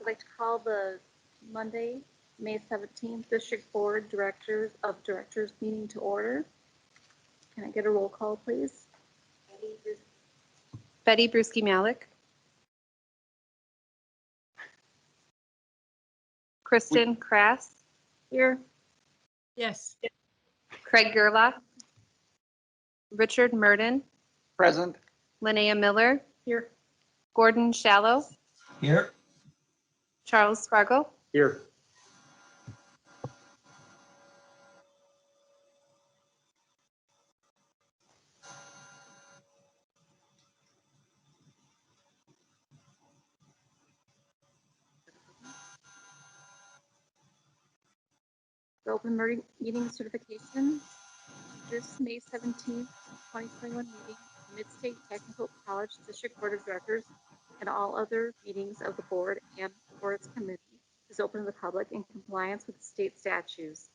I'd like to call the Monday, May 17th District Board Directors meeting to order. Can I get a roll call, please? Betty Brusky-Malik. Kristen Krass. Here. Yes. Craig Gerlach. Richard Murden. Present. Linnea Miller. Here. Gordon Shallow. Here. Charles Spargo. Here. The open meeting certification. This May 17th, 2021 meeting, Mid-State Technical College District Board of Directors and all other meetings of the board and or its committee is open to the public in compliance with state statutes.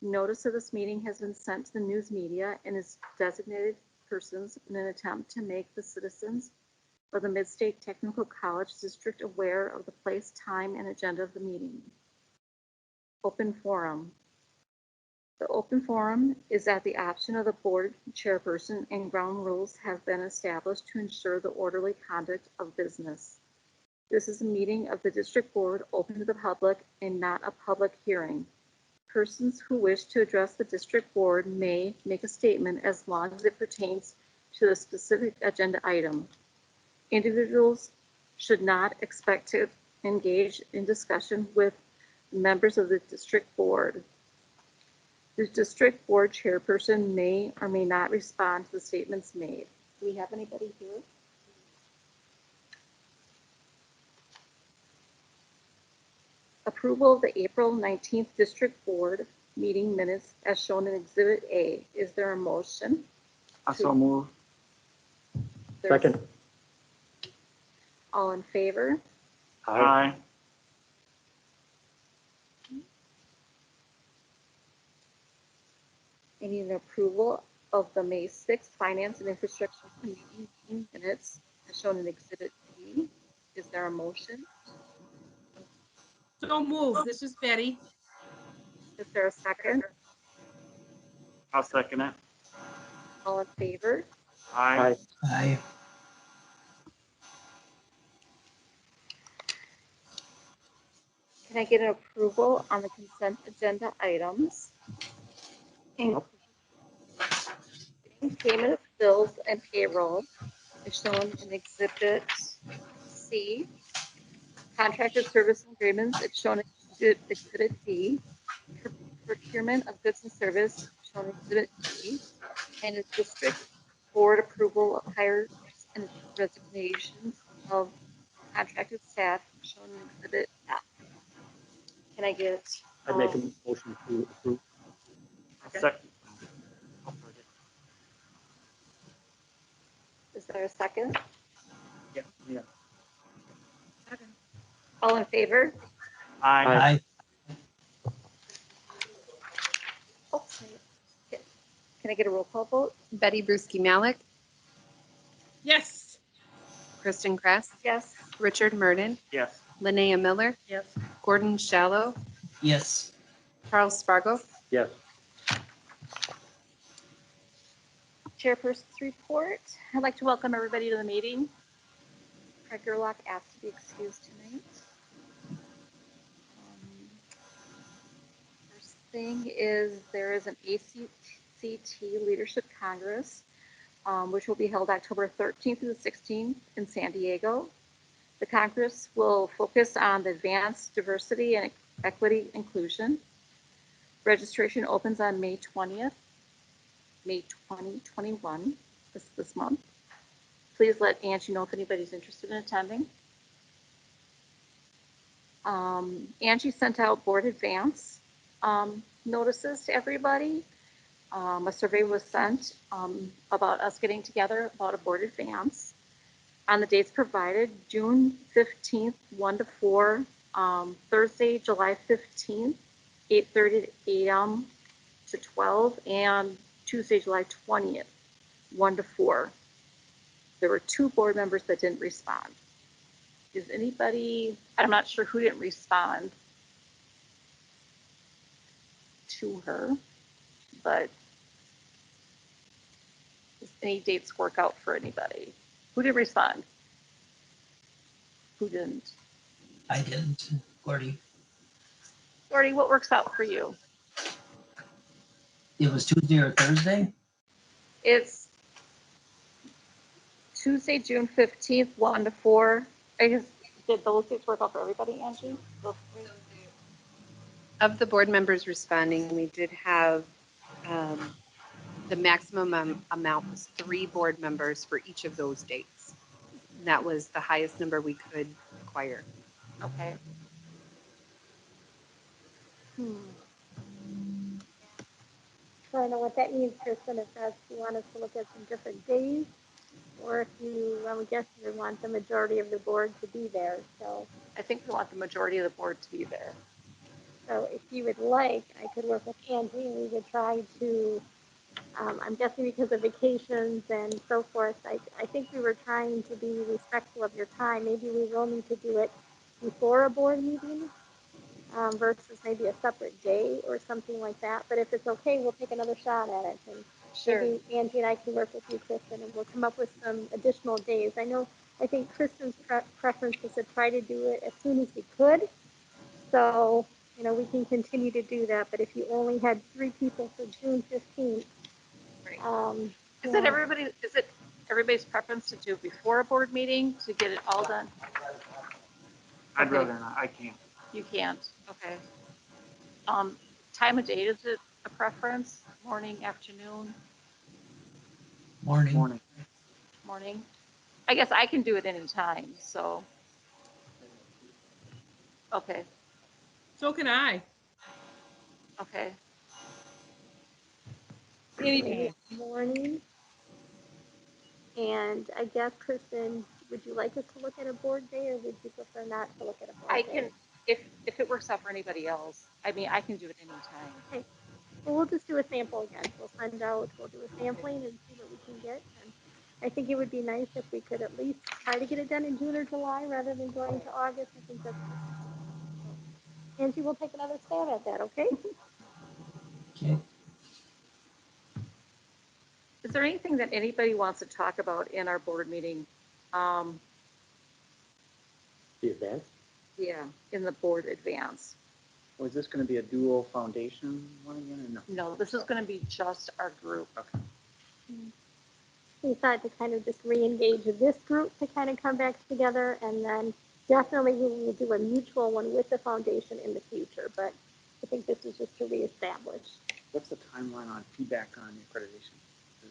Notice of this meeting has been sent to the news media and its designated persons in an attempt to make the citizens of the Mid-State Technical College District aware of the place, time, and agenda of the meeting. Open forum. The open forum is at the option of the board chairperson, and ground rules have been established to ensure the orderly conduct of business. This is a meeting of the district board open to the public and not a public hearing. Persons who wish to address the district board may make a statement as long as it pertains to the specific agenda item. Individuals should not expect to engage in discussion with members of the district board. The district board chairperson may or may not respond to the statements made. Do we have anybody here? Approval of the April 19th district board meeting minutes as shown in Exhibit A. Is there a motion? I so move. Second. All in favor? Aye. I need an approval of the May 6th Finance and Infrastructure Committee meeting minutes as shown in Exhibit B. Is there a motion? So move. This is Betty. Is there a second? I'll second it. All in favor? Aye. Aye. Can I get an approval on the consent agenda items? Including payment of bills and payroll is shown in Exhibit C. Contracted service agreements is shown in Exhibit D. Procurement of goods and service shown in Exhibit D. And a district board approval of hires and resignations of contracted staff shown in Exhibit F. Can I get? I make a motion to approve. Second. Is there a second? Yeah. All in favor? Aye. Oh, can I get a roll call vote? Betty Brusky-Malik. Yes. Kristen Krass. Yes. Richard Murden. Yes. Linnea Miller. Yes. Gordon Shallow. Yes. Charles Spargo. Yes. Chairperson's report. I'd like to welcome everybody to the meeting. Craig Gerlach asked to be excused tonight. First thing is there is an ACT Leadership Congress, which will be held October 13th through the 16th in San Diego. The Congress will focus on the advanced diversity and equity inclusion. Registration opens on May 20th, May 2021, this month. Please let Angie know if anybody's interested in attending. Angie sent out board advance notices to everybody. A survey was sent about us getting together about a board advance. On the dates provided, June 15th, 1 to 4, Thursday, July 15th, 8:30 a.m. to 12, and Tuesday, July 20th, 1 to 4. There were 2 board members that didn't respond. is anybody, I'm not sure who didn't respond to her, but does any dates work out for anybody? Who did respond? Who didn't? I didn't. Gordy. Gordy, what works out for you? It was Tuesday or Thursday? It's Tuesday, June 15th, 1 to 4. I guess, did those dates work out for everybody, Angie? Those three? Of the board members responding, we did have the maximum amount was 3 board members for each of those dates. And that was the highest number we could acquire. Okay. So I know what that means, Kristen, if that's, you want us to look at some different days, or if you, I would guess you want the majority of the board to be there. So, I think we want the majority of the board to be there. so if you would like, I could work with Angie and we would try to, I'm guessing because of vacations and so forth, I think we were trying to be respectful of your time. Maybe we will need to do it before a board meeting versus maybe a separate day or something like that. But if it's okay, we'll take another shot at it. And maybe Angie and I can work with you, Kristen, and we'll come up with some additional days. I think Kristen's preference is to try to do it as soon as we could. So, we can continue to do that. But if you only had 3 people for June 15th, Right. Is yeah. it everybody's preference to do it before a board meeting to get it all done? I'd Okay. rather not. I can't. You can't, okay. Time of day, is it a preference? Morning, afternoon, Morning. morning? I guess I can do it anytime, so. Okay, So can I. okay. Maybe morning. And I guess, Kristen, would you like us to look at a board day or would you prefer not to look at a board I day? can, if it works out for anybody else, I mean, I can do it anytime. Okay. Well, we'll just do a sample again. We'll do a sampling and see what we can get. And I think it would be nice if we could at least try to get it done in June or July rather than going to August. I think that's so, Angie, we'll take another stab at that, okay? Okay. Is there anything that anybody wants to talk about in our board meeting? The advance? Yeah, in the board advance. Was this going to be a dual foundation one again or no? No, this is gonna be just our group. Okay. We thought to kind of just re-engage with this group to kind of come back together, and then definitely we will do a mutual one with the foundation in the future. But I think this is just to reestablish. What's the timeline on feedback on accreditation?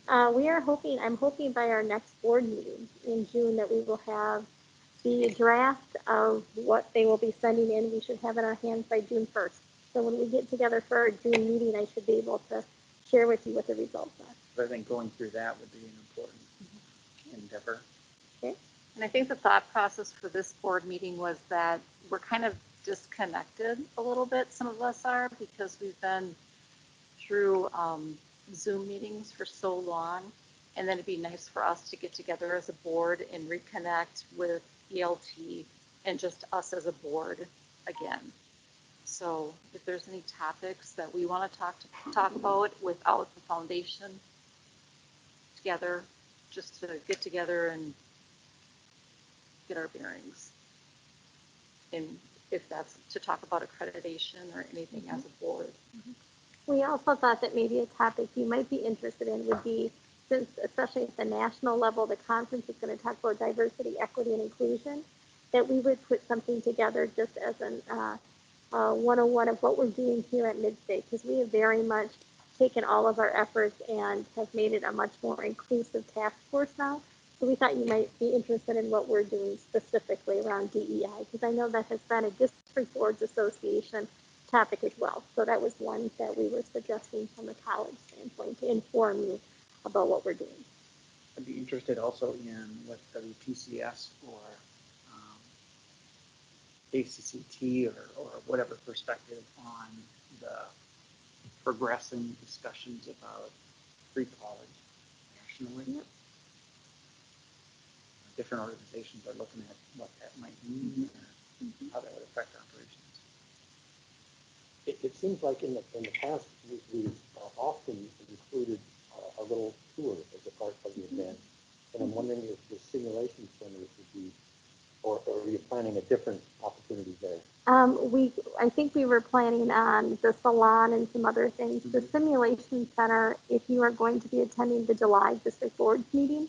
I'm hoping by our next board meeting in June that we will have the draft of what they will be sending in. We should have in our hands by June 1st. So when we get together for our June meeting, I should be able to share with you what the results are. But I think going through that would be an important endeavor. Okay. And I think the thought process for this board meeting was that we're kind of disconnected a little bit, some of us are, because we've been through Zoom meetings for so long. And then it'd be nice for us to get together as a board and reconnect with ELT and just us as a board again. So if there's any topics that we want to talk about without the foundation together, just to get together and get our bearings. And if that's to talk about accreditation or anything as a board. We also thought that maybe a topic you might be interested in would be, since especially at the national level, the conference is going to talk about diversity, equity, and inclusion, that we would put something together just as an 101 of what we're doing here at Midstate, because we have very much taken all of our efforts and have made it a much more inclusive task force now. So we thought you might be interested in what we're doing specifically around DEI, because I know that has been a District Boards Association topic as well. So that was one that we were suggesting from a college standpoint to inform you about what we're doing. I'd be interested also in what WPCS or ACCT or whatever perspective on the progressing discussions about free college nationally. Yep. different organizations are looking at what that might mean and how that would affect operations. It seems like in the past, we've often included a little tour as a part of the event. And I'm wondering if the simulation center would be, or are you planning a different opportunity there? I think we were planning on the salon and some other things. The simulation center, if you are going to be attending the July district board meeting,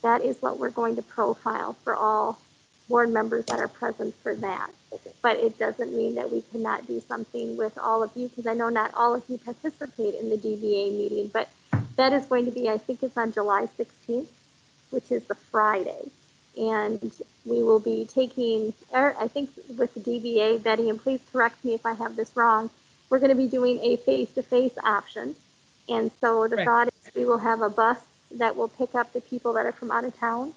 that is what we're going to profile for all board members that are present for that. Okay. But it doesn't mean that we cannot do something with all of you, because I know not all of you participate in the DBA meeting, but that is going to be, I think it's on July 16th, which is the Friday. And we will be taking, I think with the DBA, Betty, and please correct me if I have this wrong, we're going to be doing a face-to-face option. And so the thought is we will have a bus that will pick up the people that are from out of town,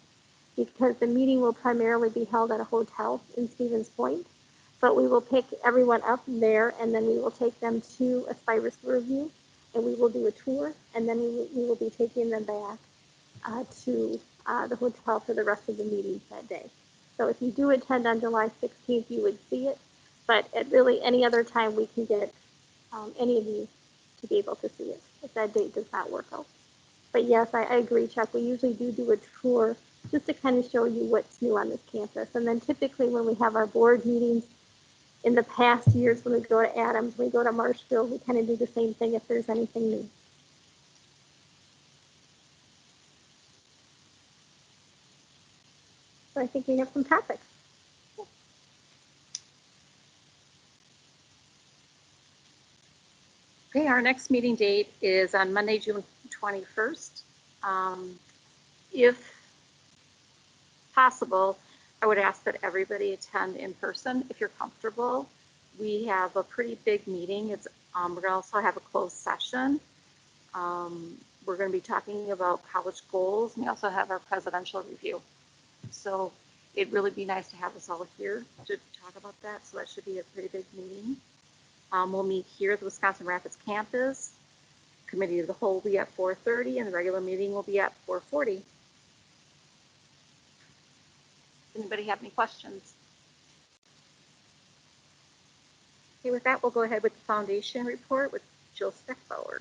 because the meeting will primarily be held at a hotel in Stevens Point. But we will pick everyone up there, and then we will take them to a Cyrus review, and we will do a tour, and then we will be taking them back to the hotel for the rest of the meetings that day. So if you do attend on July 16th, you would see it, but at really any other time we can get any of you to be able to see it if that date does not work out. But yes, I agree, Chuck. We usually do a tour just to kind of show you what's new on this campus. And then typically when we have our board meetings in the past years, when we go to Adams, we go to Marshfield, we kind of do the same thing if there's anything new. So I think we have some topics. Okay, our next meeting date is on Monday, June 21st. If possible, I would ask that everybody attend in person if you're comfortable. We have a pretty big meeting. We're going to also have a closed session. We're going to be talking about college goals, and we also have our presidential review. So it'd really be nice to have us all here to talk about that. So that should be a pretty big meeting. We'll meet here at the Wisconsin Rapids campus. Committee of the whole will be at 4:30, and the regular meeting will be at 4:40. Anybody have any questions? Okay, with that, we'll go ahead with the foundation report with Jill Steckbauer.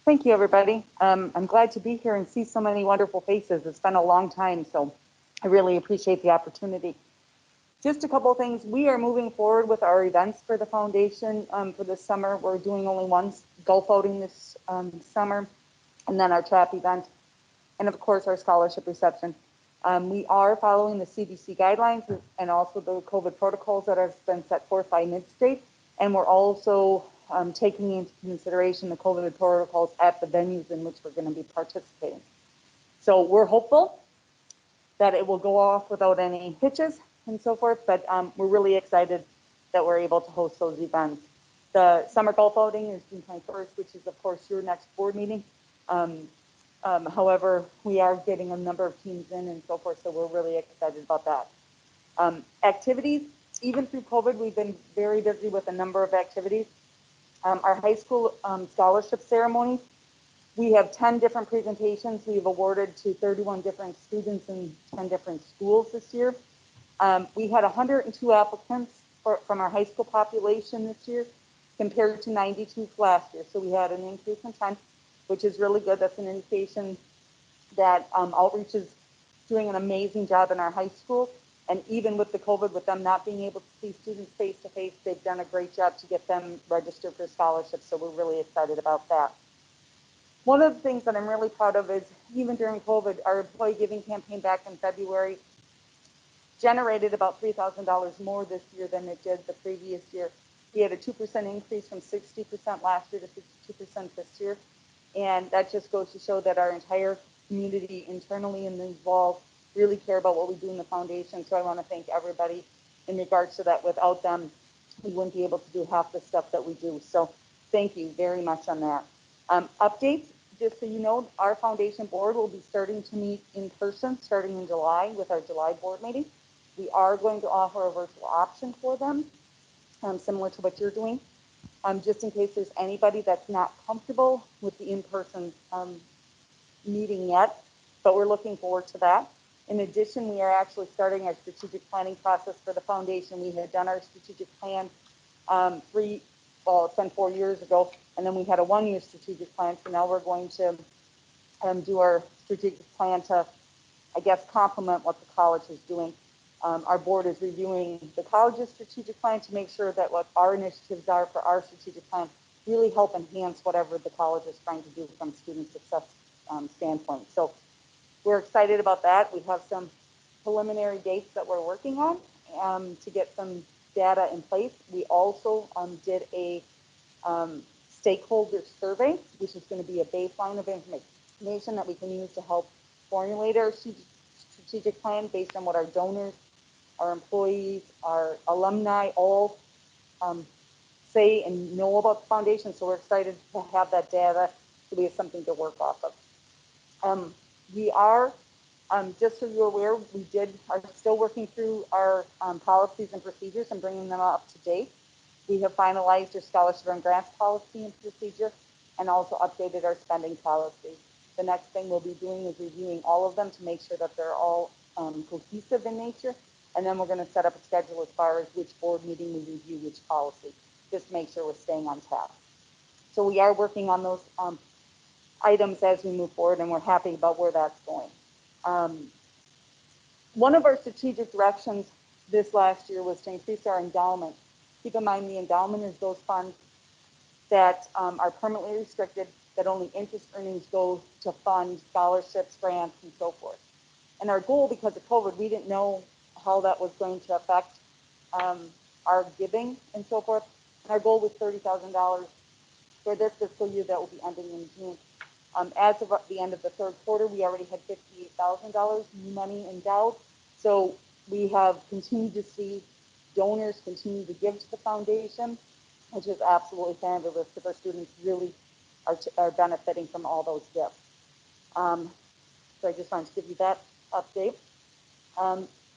Thank you, everybody. I'm glad to be here and see so many wonderful faces. It's been a long time, so I really appreciate the opportunity. Just a couple of things. We are moving forward with our events for the foundation for this summer. We're doing only one golf outing this summer, and then our trap event, and of course our scholarship reception. We are following the CDC guidelines and also the COVID protocols that have been set forth by Midstate, and we're also taking into consideration the COVID protocols at the venues in which we're going to be participating. So we're hopeful that it will go off without any hitches and so forth, but we're really excited that we're able to host those events. The summer golf outing is June 21st, which is of course your next board meeting. However, we are getting a number of teams in and so forth, so we're really excited about that. Activities, even through COVID, we've been very busy with a number of activities. Our high school scholarship ceremony, we have 10 different presentations we've awarded to 31 different students in 10 different schools this year. We had 102 applicants from our high school population this year compared to 92 last year. So we had an increase in 10, which is really good. That's an indication that outreach is doing an amazing job in our high school. And even with the COVID, with them not being able to see students face to face, they've done a great job to get them registered for scholarships. So we're really excited about that. One of the things that I'm really proud of is even during COVID, our employee giving campaign back in February generated about $3,000 more this year than it did the previous year. We had a 2% increase from 60% last year to 52% this year. And that just goes to show that our entire community internally and involved really care about what we do in the foundation. So I want to thank everybody in regards to that. Without them, we wouldn't be able to do half the stuff that we do. So thank you very much on that. Updates, just so you know, our foundation board will be starting to meet in person starting in July with our July board meeting. We are going to offer a virtual option for them, similar to what you're doing, just in case there's anybody that's not comfortable with the in-person meeting yet, but we're looking forward to that. In addition, we are actually starting our strategic planning process for the foundation. We had done our strategic plan it's been 4 years ago, and then we had a 1-year strategic plan. So now we're going to do our strategic plan to, I guess, complement what the college is doing. Our board is reviewing the college's strategic plan to make sure that what our initiatives are for our strategic plan really help enhance whatever the college is trying to do from student success standpoint. So we're excited about that. We have some preliminary dates that we're working on to get some data in place. We also did a stakeholder survey, which is going to be a baseline of information that we can use to help formulate our strategic plan based on what our donors, our employees, our alumni all say and know about the foundation. So we're excited to have that data so we have something to work off of. We are, just so you're aware, are still working through our policies and procedures and bringing them up to date. We have finalized our scholarship and grants policy and procedure and also updated our spending policy. The next thing we'll be doing is reviewing all of them to make sure that they're all cohesive in nature. And then we're going to set up a schedule as far as which board meeting we review which policy, just to make sure we're staying on task. So we are working on those items as we move forward, and we're happy about where that's going. One of our strategic directions this last year was to increase our endowment. Keep in mind the endowment is those funds that are permanently restricted, that only interest earnings go to fund scholarships, grants, and so forth. And our goal, because of COVID, we didn't know how that was going to affect our giving and so forth. And our goal was $30,000 for this fiscal year that will be ending in June. As of the end of the third quarter, we already had $58,000 new money endowed. So we have continued to see donors continue to give to the foundation, which is absolutely fabulous because our students really are benefiting from all those gifts. So I just wanted to give you that update.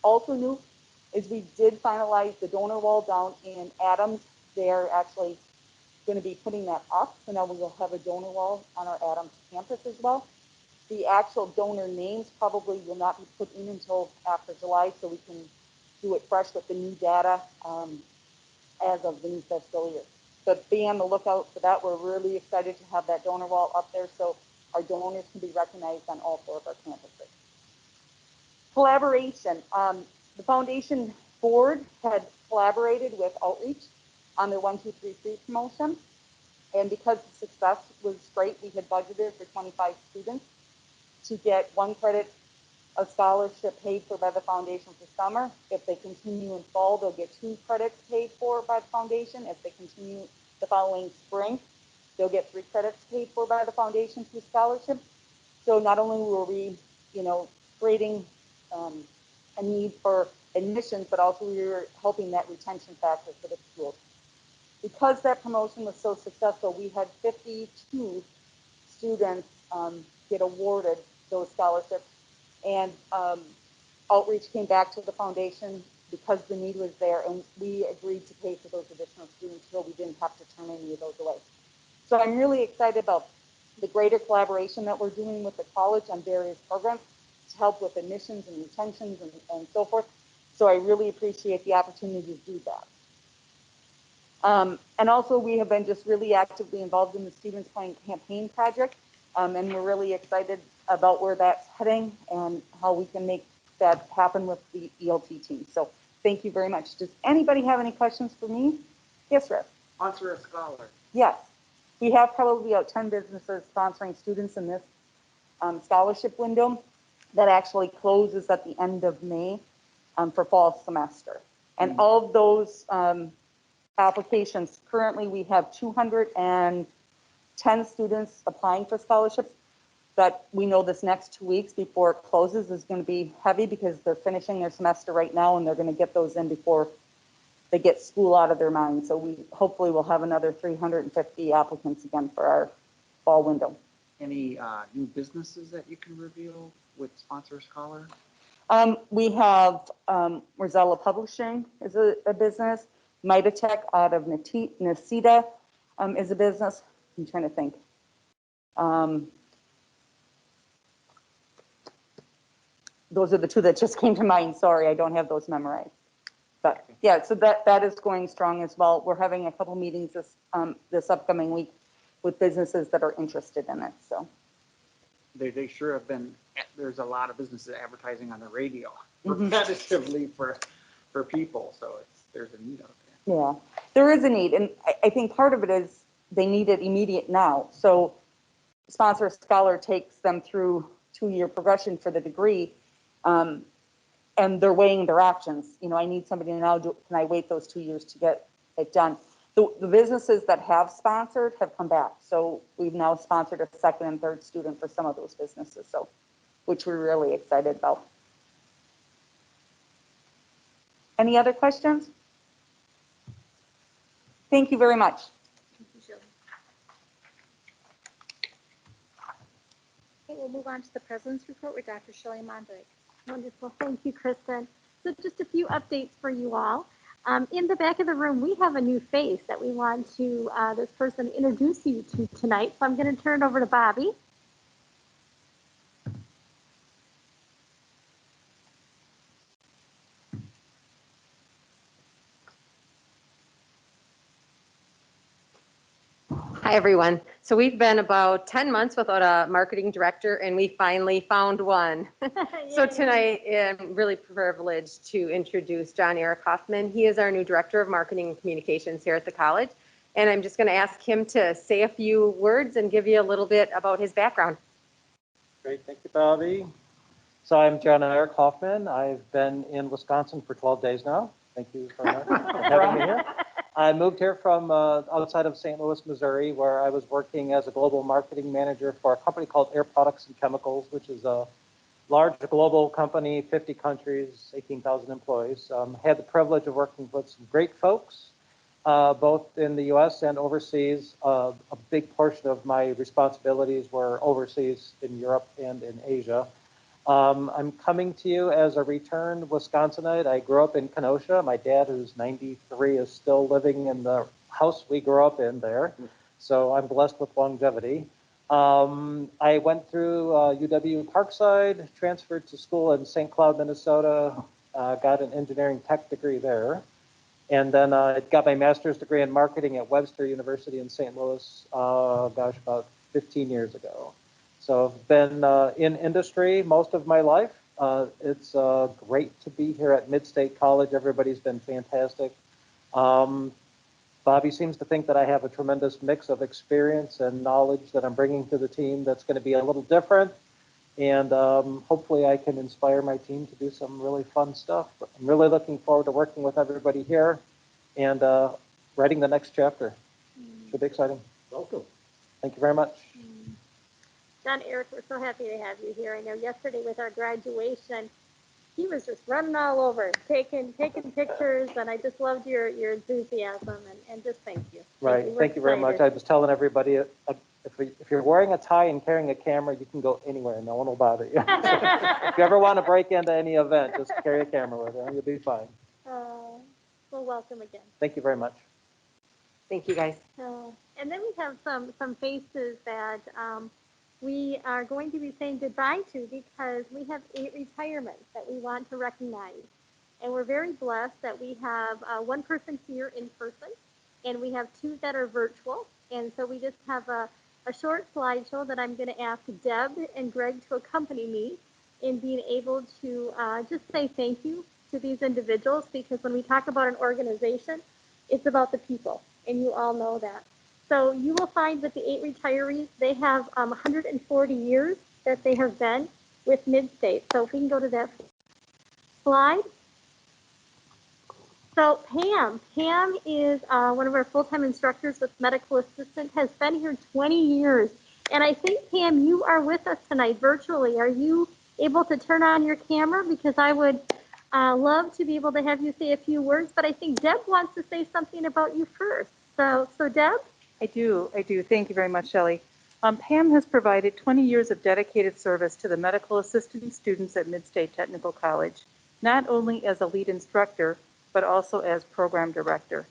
Also new is we did finalize the donor wall down in Adams. They're actually going to be putting that up, so now we will have a donor wall on our Adams campus as well. The actual donor names probably will not be put in until after July, so we can do it fresh with the new data as of the new fiscal year. But be on the lookout for that. We're really excited to have that donor wall up there so our donors can be recognized on all 4 of our campuses. Collaboration. The foundation board had collaborated with Outreach on their 1, 2, 3, 3 promotion. And because the success was great, we had budgeted for 25 students to get 1 credit of scholarship paid for by the foundation for summer. If they continue in fall, they'll get 2 credits paid for by the foundation. If they continue the following spring, they'll get 3 credits paid for by the foundation through scholarship. So not only were we, creating a need for admissions, but also we were helping that retention factor for the schools. Because that promotion was so successful, we had 52 students get awarded those scholarships. And Outreach came back to the foundation because the need was there, and we agreed to pay for those additional students so we didn't have to turn any of those away. So I'm really excited about the greater collaboration that we're doing with the college on various programs to help with admissions and retentions and so forth. So I really appreciate the opportunity to do that. And also we have been just really actively involved in the Stevens Point campaign project, and we're really excited about where that's heading and how we can make that happen with the ELT team. So thank you very much. Does anybody have any questions for me? Yes, Rick. Sponsor a scholar. Yes. We have probably about 10 businesses sponsoring students in this scholarship window that actually closes at the end of May for fall semester. And of those applications, currently we have 210 students applying for scholarships. But we know this next 2 weeks before it closes is going to be heavy because they're finishing their semester right now and they're going to get those in before they get school out of their minds. So we hopefully will have another 350 applicants again for our fall window. Any new businesses that you can reveal with Sponsor Scholar? We have Rosella Publishing is a business. Mitatech out of Nacita is a business. I'm trying to think. Those are the two that just came to mind. Sorry, I don't have those memorized. But yeah, so that is going strong as well. We're having a couple meetings this upcoming week with businesses that are interested in it. So They sure have been. There's a lot of businesses advertising on the radio repetitively for people. So there's a need out there. yeah, there is a need, and I think part of it is they need it immediate now. So Sponsor Scholar takes them through 2-year progression for the degree. And they're weighing their options. You know, I need somebody now. Can I wait those 2 years to get it done? The businesses that have sponsored have come back. So we've now sponsored a second and third student for some of those businesses. So, which we're really excited about. Any other questions? Thank you very much. Thank you, Shelley. Okay, we'll move on to the President's Report with Dr. Shelley Mondig. Wonderful. Thank you, Kristen. So just a few updates for you all. In the back of the room, we have a new face that we want to, this person introduce you to tonight. So I'm going to turn it over to Bobby. Hi, everyone. So we've been about 10 months without a marketing director, and we finally found one. So tonight, I'm really privileged to introduce John Eric Hoffman. He is our new Director of Marketing and Communications here at the college. And I'm just going to ask him to say a few words and give you a little bit about his background. Great. Thank you, Bobby. So I'm John Eric Hoffman. I've been in Wisconsin for 12 days now. Thank you for having me here. I moved here from outside of St. Louis, Missouri, where I was working as a global marketing manager for a company called Air Products and Chemicals, which is a large global company, 50 countries, 18,000 employees. Had the privilege of working with some great folks, both in the U.S. and overseas. A big portion of my responsibilities were overseas in Europe and in Asia. I'm coming to you as a returned Wisconsinite. I grew up in Kenosha. My dad, who's 93, is still living in the house we grew up in there. So I'm blessed with longevity. I went through UW Parkside, transferred to school in St. Cloud, Minnesota, got an engineering tech degree there. And then I got my master's degree in marketing at Webster University in St. Louis, about 15 years ago. So I've been in industry most of my life. It's great to be here at Mid-State College. Everybody's been fantastic. Bobby seems to think that I have a tremendous mix of experience and knowledge that I'm bringing to the team that's going to be a little different. And hopefully I can inspire my team to do some really fun stuff. But I'm really looking forward to working with everybody here and writing the next chapter. Should be exciting. Welcome. Thank you very much. John Eric, we're so happy to have you here. I know yesterday with our graduation, he was just running all over, taking pictures, and I just loved your enthusiasm and just thank you. Right. Thank you very much. I was telling everybody, if you're wearing a tie and carrying a camera, you can go anywhere. No one will bother you. If you ever want to break into any event, just carry a camera with you. You'll be fine. Well, welcome again. Thank you very much. Thank you, guys. And then we have some faces that we are going to be saying goodbye to because we have 8 retirements that we want to recognize. And we're very blessed that we have one person here in person and we have 2 that are virtual. And so we just have a short slideshow that I'm going to ask Deb and Greg to accompany me in being able to just say thank you to these individuals, because when we talk about an organization, it's about the people, and you all know that. So you will find that the 8 retirees, they have 140 years that they have been with Mid-State. So if we can go to that slide. So Pam is one of our full-time instructors with medical assistant, has been here 20 years. And I think, Pam, you are with us tonight virtually. Are you able to turn on your camera? Because I would love to be able to have you say a few words, but I think Deb wants to say something about you first. So Deb? I do. Thank you very much, Shelley. Pam has provided 20 years of dedicated service to the medical assistant students at Mid-State Technical College, not only as a lead instructor, but also as program director.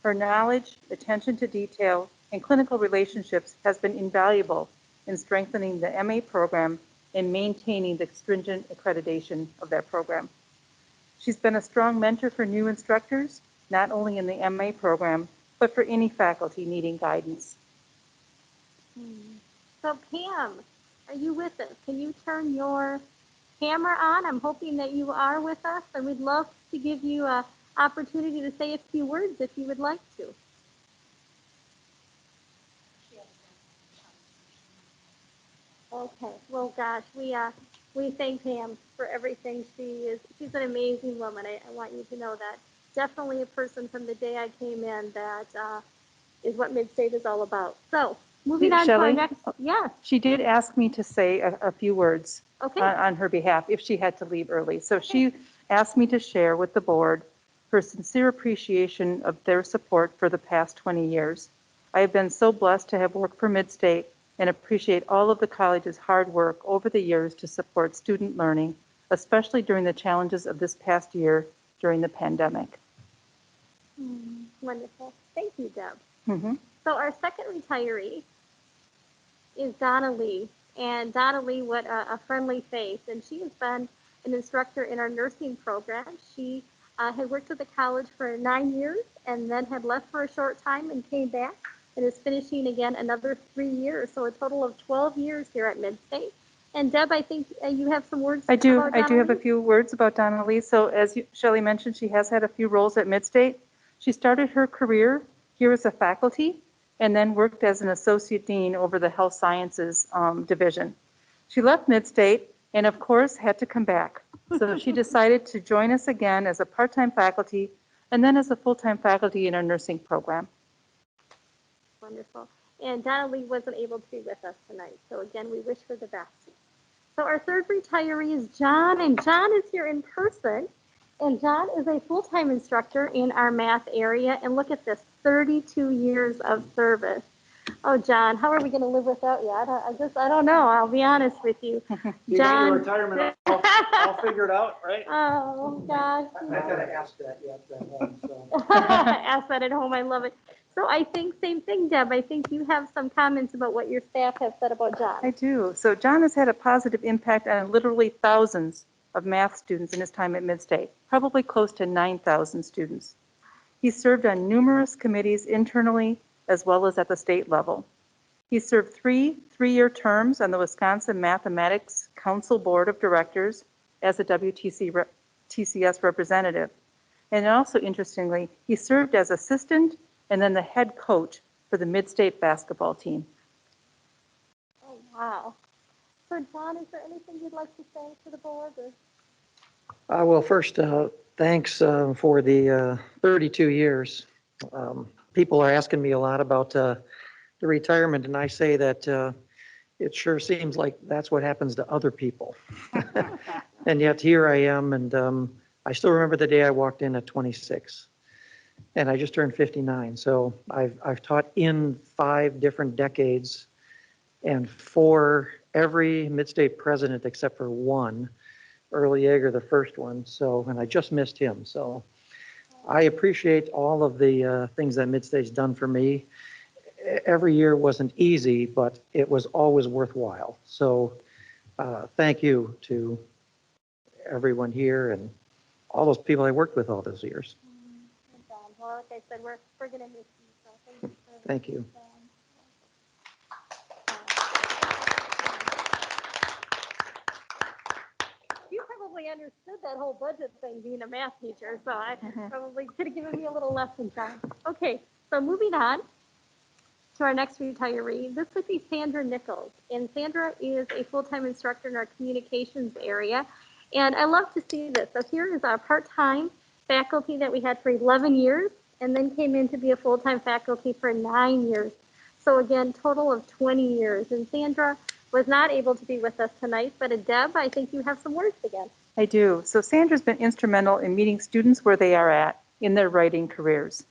Her knowledge, attention to detail, and clinical relationships has been invaluable in strengthening the MA program and maintaining the stringent accreditation of that program. She's been a strong mentor for new instructors, not only in the MA program, but for any faculty needing guidance. So Pam, are you with us? Can you turn your camera on? I'm hoping that you are with us, and we'd love to give you an opportunity to say a few words if you would like to. Okay, well, gosh, we thank Pam for everything. She's an amazing woman. I want you to know that. Definitely a person from the day I came in that is what Mid-State is all about. So, moving on to our Shelley? next, yes, She did ask me to say a few words okay. on her behalf if she had to leave early. So she asked me to share with the board her sincere appreciation of their support for the past 20 years. I have been so blessed to have worked for Mid-State and appreciate all of the college's hard work over the years to support student learning, especially during the challenges of this past year during the pandemic. Wonderful. Thank you, Deb. Mm-hmm. So our second retiree is Donna Lee. And Donna Lee, what a friendly face. And she has been an instructor in our nursing program. She had worked at the college for 9 years and then had left for a short time and came back and is finishing again another 3 years. So a total of 12 years here at Mid-State. And Deb, I think you have some words I do. about Donna I do have a Lee? few words about Donna Lee. So as Shelley mentioned, she has had a few roles at Mid-State. She started her career here as a faculty and then worked as an associate dean over the health sciences division. She left Mid-State and of course had to come back. So she decided to join us again as a part-time faculty and then as a full-time faculty in our nursing program. Wonderful. And Donna Lee wasn't able to be with us tonight. So again, we wish her the best. So our third retiree is John, and John is here in person. And John is a full-time instructor in our math area. And look at this, 32 years of service. Oh, John, how are we going to live without you? I don't know. I'll be honest with you. You got your retirement, I'll figure it out, right? Oh, gosh. I gotta ask that yet at home, so. Ask that at home. I love it. So I think same thing, Deb. I think you have some comments about what your staff have said about John. I do. So John has had a positive impact on literally thousands of math students in his time at Mid-State, probably close to 9,000 students. He served on numerous committees internally as well as at the state level. He served three-year terms on the Wisconsin Mathematics Council Board of Directors as a TCS representative. And also, interestingly, he served as assistant and then the head coach for the Mid-State basketball team. Oh, wow. So, John, is there anything you'd like to say to the board? Or? Well, first, thanks for the 32 years. People are asking me a lot about the retirement, and I say that it sure seems like that's what happens to other people. And yet here I am, and I still remember the day I walked in at 26. And I just turned 59. So I've taught in 5 different decades and for every Mid-State president except for one, Earl Yeager, the first one. So, and I just missed him. So I appreciate all of the things that Mid-State's done for me. Every year wasn't easy, but it was always worthwhile. So thank you to everyone here and all those people I worked with all those years. Well, like I said, we're going to miss you. So thank you. Thank you. You probably understood that whole budget thing being a math teacher, so I probably could have given me a little lesson, John. Okay, so moving on to our next retiree. This would be Sandra Nichols. And Sandra is a full-time instructor in our communications area. And I love to see this. So here is our part-time faculty that we had for 11 years and then came in to be a full-time faculty for 9 years. So again, total of 20 years. And Sandra was not able to be with us tonight, but Deb, I think you have some words again. I do. So Sandra's been instrumental in meeting students where they are at in their writing careers.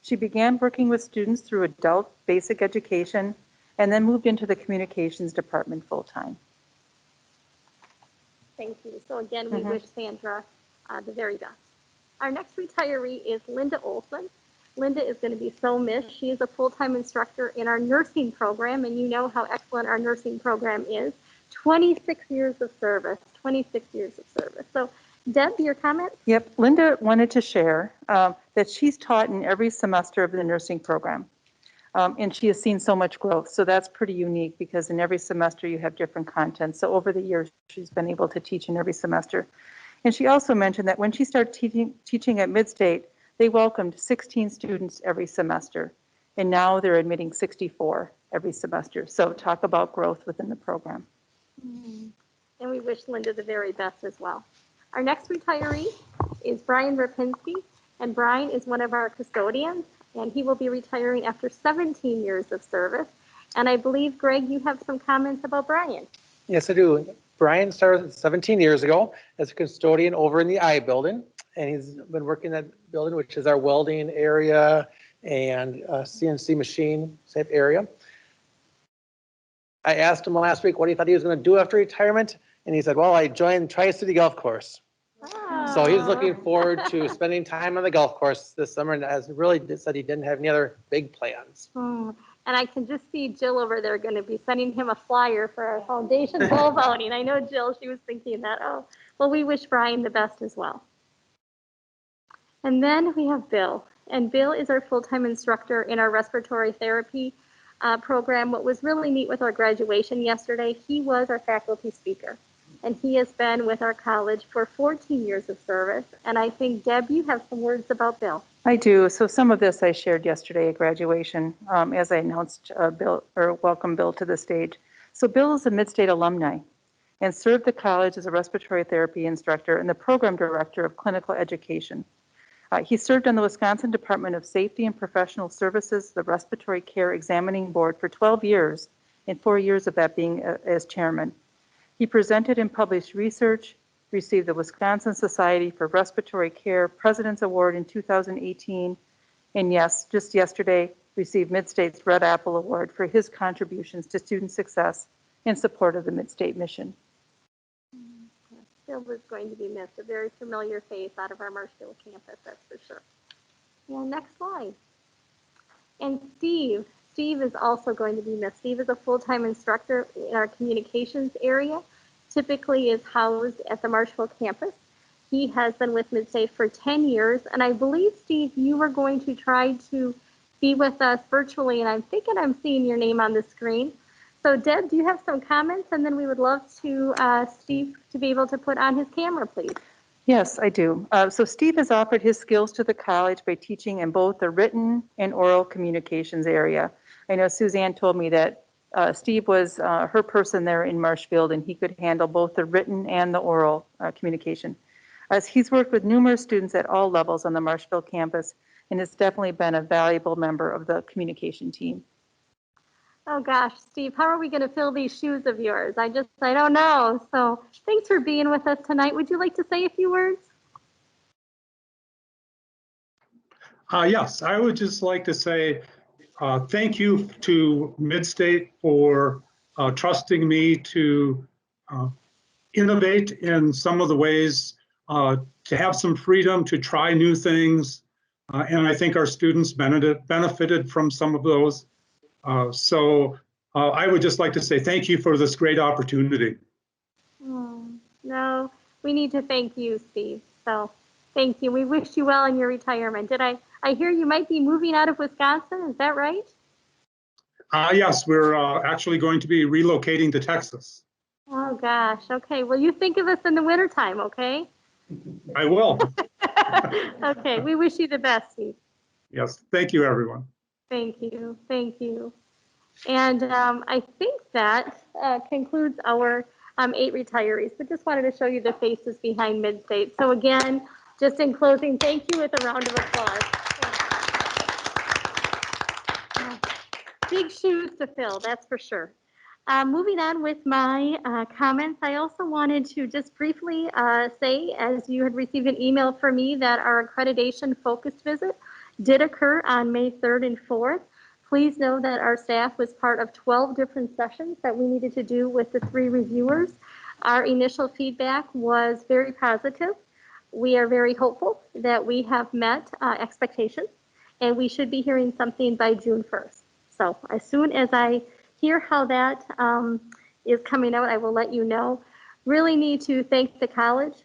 She began working with students through adult basic education and then moved into the communications department full-time. Thank you. So again, we wish Sandra the very best. Our next retiree is Linda Olsen. Linda is going to be so missed. She is a full-time instructor in our nursing program, and you know how excellent our nursing program is. 26 years of service, 26 years of service. So Deb, your comment? Yep, Linda wanted to share that she's taught in every semester of the nursing program. And she has seen so much growth. So that's pretty unique because in every semester you have different content. So over the years, she's been able to teach in every semester. And she also mentioned that when she started teaching at Midstate, they welcomed 16 students every semester. And now they're admitting 64 every semester. So talk about growth within the program. And we wish Linda the very best as well. Our next retiree is Brian Ripinski, and Brian is one of our custodians, and he will be retiring after 17 years of service. And I believe, Greg, you have some comments about Brian. Yes, I do. Brian started 17 years ago as a custodian over in the I building, and he's been working in that building, which is our welding area and CNC machine type area. I asked him last week what he thought he was going to do after retirement, and he said, well, I joined Tri-City Golf Course. Oh. So he's looking forward to spending time on the golf course this summer, and has really said he didn't have any other big plans. And I can just see Jill over there going to be sending him a flyer for our foundation golf outing. I know Jill, she was thinking that. Oh, well, we wish Brian the best as well. And then we have Bill, and Bill is our full-time instructor in our respiratory therapy program. What was really neat with our graduation yesterday, he was our faculty speaker, and he has been with our college for 14 years of service. And I think, Deb, you have some words about Bill. I do. So some of this I shared yesterday at graduation as I announced Bill, or welcome Bill to the stage. So Bill is a Midstate alumni and served the college as a respiratory therapy instructor and the program director of clinical education. He served on the Wisconsin Department of Safety and Professional Services, the Respiratory Care Examining Board for 12 years, and 4 years of that being as chairman. He presented and published research, received the Wisconsin Society for Respiratory Care President's Award in 2018, and yes, just yesterday, received Midstate's Red Apple Award for his contributions to student success in support of the Midstate mission. Bill is going to be missed, a very familiar face out of our Marshfield campus, that's for sure. And next slide. And Steve is also going to be missed. Steve is a full-time instructor in our communications area, typically is housed at the Marshfield campus. He has been with Midstate for 10 years, and I believe, Steve, you were going to try to be with us virtually, and I'm thinking I'm seeing your name on the screen. So Deb, do you have some comments? And then we would love to Steve to be able to put on his camera, please. Yes, I do. So Steve has offered his skills to the college by teaching in both the written and oral communications area. I know Suzanne told me that Steve was her person there in Marshfield, and he could handle both the written and the oral communication. He's worked with numerous students at all levels on the Marshfield campus, and has definitely been a valuable member of the communication team. Oh gosh, Steve, how are we going to fill these shoes of yours? I don't know. So thanks for being with us tonight. Would you like to say a few words? Yes, I would just like to say thank you to Midstate for trusting me to innovate in some of the ways, to have some freedom to try new things. And I think our students benefited from some of those. So I would just like to say thank you for this great opportunity. Oh, no, we need to thank you, Steve. So thank you. We wish you well in your retirement. I hear you might be moving out of Wisconsin. Is that right? Yes, we're actually going to be relocating to Texas. Oh gosh. Okay. Well, you think of us in the wintertime, okay? I will. Okay. We wish you the best, Steve. Yes. Thank you, everyone. Thank you. Thank you. And I think that concludes our 8 retirees, but just wanted to show you the faces behind Midstate. So again, just in closing, thank you with a round of applause. Big shoes to fill, that's for sure. Moving on with my comments, I also wanted to just briefly say, as you had received an email from me, that our accreditation focused visit did occur on May 3rd and 4th. Please know that our staff was part of 12 different sessions that we needed to do with the 3 reviewers. Our initial feedback was very positive. We are very hopeful that we have met expectations, and we should be hearing something by June 1st. So as soon as I hear how that is coming out, I will let you know. Really need to thank the college.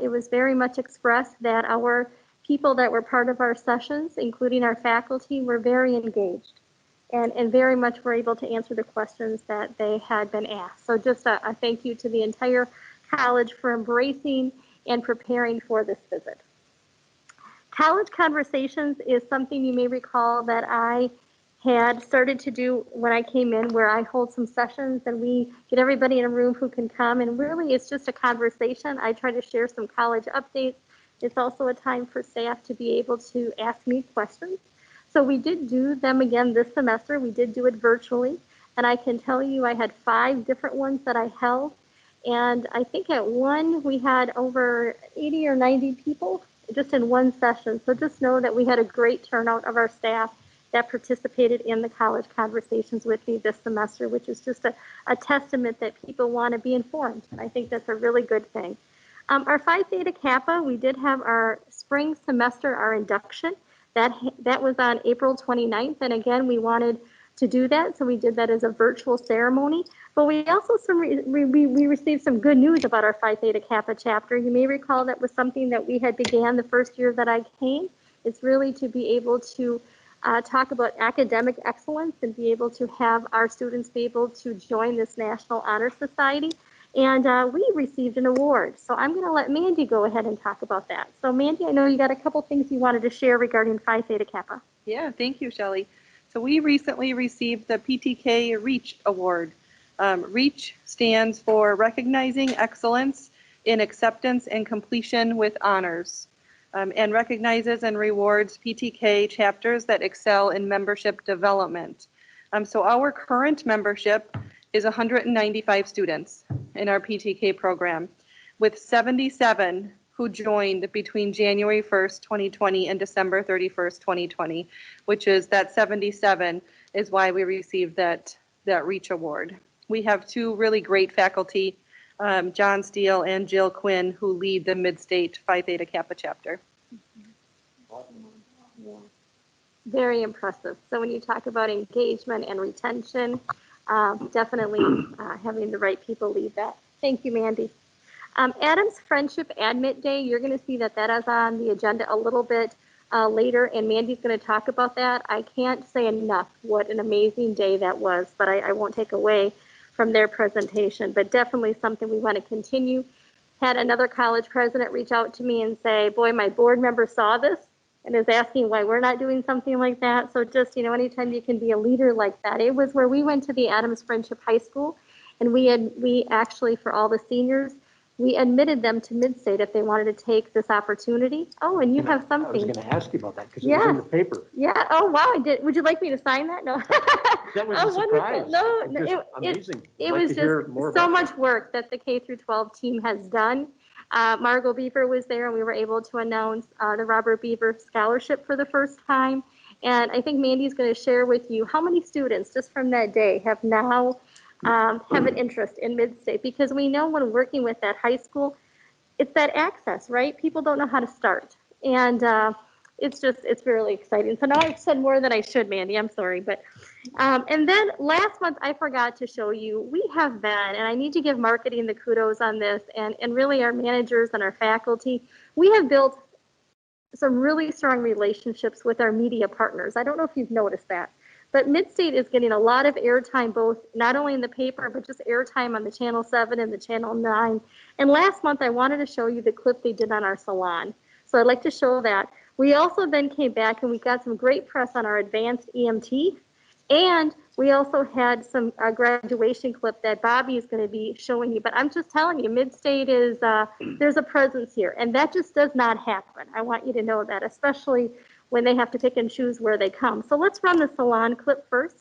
It was very much expressed that our people that were part of our sessions, including our faculty, were very engaged and very much were able to answer the questions that they had been asked. So just a thank you to the entire college for embracing and preparing for this visit. College Conversations is something you may recall that I had started to do when I came in, where I hold some sessions and we get everybody in a room who can come, and really it's just a conversation. I try to share some college updates. It's also a time for staff to be able to ask me questions. So we did do them again this semester. We did do it virtually, and I can tell you I had 5 different ones that I held, and I think at one we had over 80 or 90 people just in one session. So just know that we had a great turnout of our staff that participated in the College Conversations with me this semester, which is just a testament that people want to be informed. And I think that's a really good thing. Our Phi Theta Kappa, we did have our spring semester, our induction. That was on April 29th. And again, we wanted to do that, so we did that as a virtual ceremony. But we also we received some good news about our Phi Theta Kappa chapter. You may recall that was something that we had began the first year that I came. It's really to be able to talk about academic excellence and be able to have our students be able to join this National Honor Society. And we received an award. So I'm going to let Mandy go ahead and talk about that. So Mandy, I know you got a couple things you wanted to share regarding Phi Theta Kappa. Yeah, thank you, Shelley. So we recently received the PTK REACH Award. REACH stands for Recognizing Excellence in Acceptance and Completion with Honors, and recognizes and rewards PTK chapters that excel in membership development. So our current membership is 195 students in our PTK program, with 77 who joined between January 1st, 2020 and December 31st, 2020, which is that 77 is why we received that REACH award. We have 2 really great faculty, John Steele and Jill Quinn, who lead the Mid-State Phi Theta Kappa chapter. Yeah. Very impressive. So when you talk about engagement and retention, definitely having the right people lead that. Thank you, Mandy. Adam's Friendship Admit Day, you're going to see that is on the agenda a little bit later, and Mandy's going to talk about that. I can't say enough what an amazing day that was, but I won't take away from their presentation, but definitely something we want to continue. Had another college president reach out to me and say, boy, my board member saw this and is asking why we're not doing something like that. So just, anytime you can be a leader like that. It was where we went to the Adams Friendship High School, and we actually, for all the seniors, we admitted them to Mid-State if they wanted to take this opportunity. Oh, and you have something. I was going to ask you about that because it was in the paper. Yeah. Oh, wow. I did. Would you like me to sign that? No. That was a surprise. No, Amazing. It was just so much work that the K through 12 team has done. Margot Beaver was there, and we were able to announce the Robert Beaver Scholarship for the first time. And I think Mandy's going to share with you how many students just from that day have now have an interest in Mid-State, because we know when working with that high school, it's that access, right? People don't know how to start. And it's really exciting. So now I've said more than I should, Mandy, I'm sorry. But and then last month, I forgot to show you, we have been, and I need to give marketing the kudos on this, and really our managers and our faculty, we have built some really strong relationships with our media partners. I don't know if you've noticed that. But Mid-State is getting a lot of airtime, both not only in the paper, but just airtime on the Channel 7 and the Channel 9. And last month, I wanted to show you the clip they did on our salon. So I'd like to show that. We also then came back and we got some great press on our advanced EMT. And we also had some graduation clip that Bobby is going to be showing you. But I'm just telling you, Mid-State is, there's a presence here. And that just does not happen. I want you to know that, especially when they have to pick and choose where they come. So let's run the salon clip first.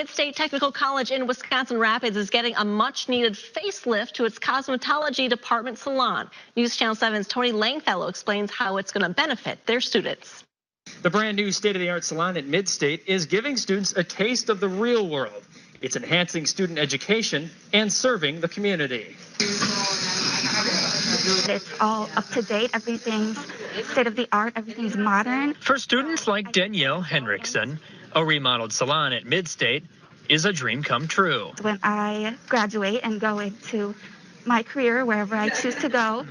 Mid-State Technical College in Wisconsin Rapids is getting a much-needed facelift to its cosmetology department salon. News Channel 7's Tony Langfellow explains how it's going to benefit their students. The brand new state-of-the-art salon at Mid-State is giving students a taste of the real world. It's enhancing student education and serving the community. It's all up to date. Everything's state of the art. Everything's modern. For students like Danielle Henriksen, a remodeled salon at Mid-State is a dream come true. When I graduate and go into my career, wherever I choose to go,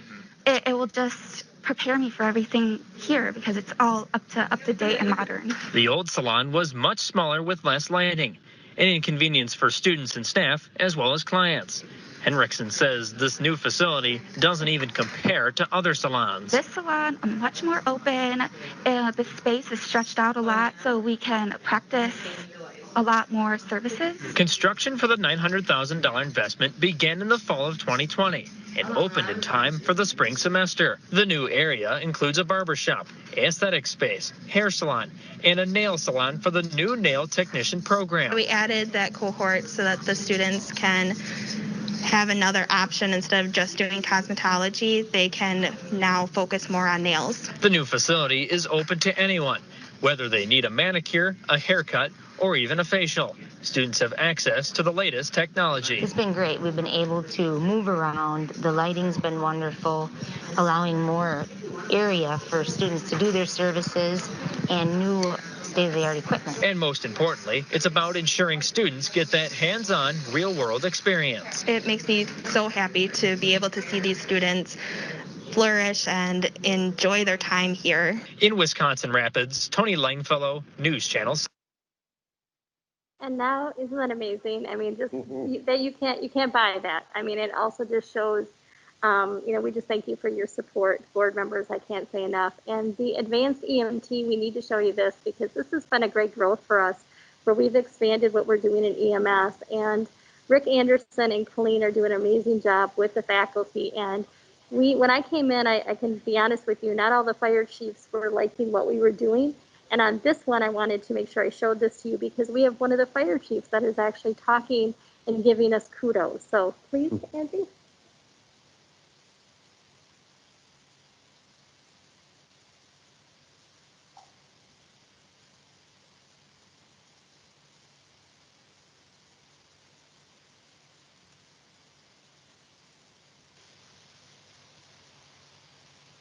it will just prepare me for everything here because it's all up to date and modern. The old salon was much smaller with less lighting, an inconvenience for students and staff as well as clients. Henriksen says this new facility doesn't even compare to other salons. This salon is much more open. The space is stretched out a lot so we can practice a lot more services. Construction for the $900,000 investment began in the fall of 2020 and opened in time for the spring semester. The new area includes a barber shop, aesthetic space, hair salon, and a nail salon for the new nail technician program. We added that cohort so that the students can have another option. Instead of just doing cosmetology, they can now focus more on nails. The new facility is open to anyone, whether they need a manicure, a haircut, or even a facial. Students have access to the latest technology. It's been great. We've been able to move around. The lighting's been wonderful, allowing more area for students to do their services and new state-of-the-art equipment. And most importantly, it's about ensuring students get that hands-on, real-world experience. It makes me so happy to be able to see these students flourish and enjoy their time here. In Wisconsin Rapids, Tony Langfellow, News Channel. And now, isn't that amazing? I mean, just that you can't buy that. I mean, it also just shows, we just thank you for your support, board members. I can't say enough. And the advanced EMT, we need to show you this because this has been a great growth for us, where we've expanded what we're doing in EMS. And Rick Anderson and Colleen are doing an amazing job with the faculty. And when I came in, I can be honest with you, not all the fire chiefs were liking what we were doing. And on this one, I wanted to make sure I showed this to you because we have one of the fire chiefs that is actually talking and giving us kudos. So please, Andy.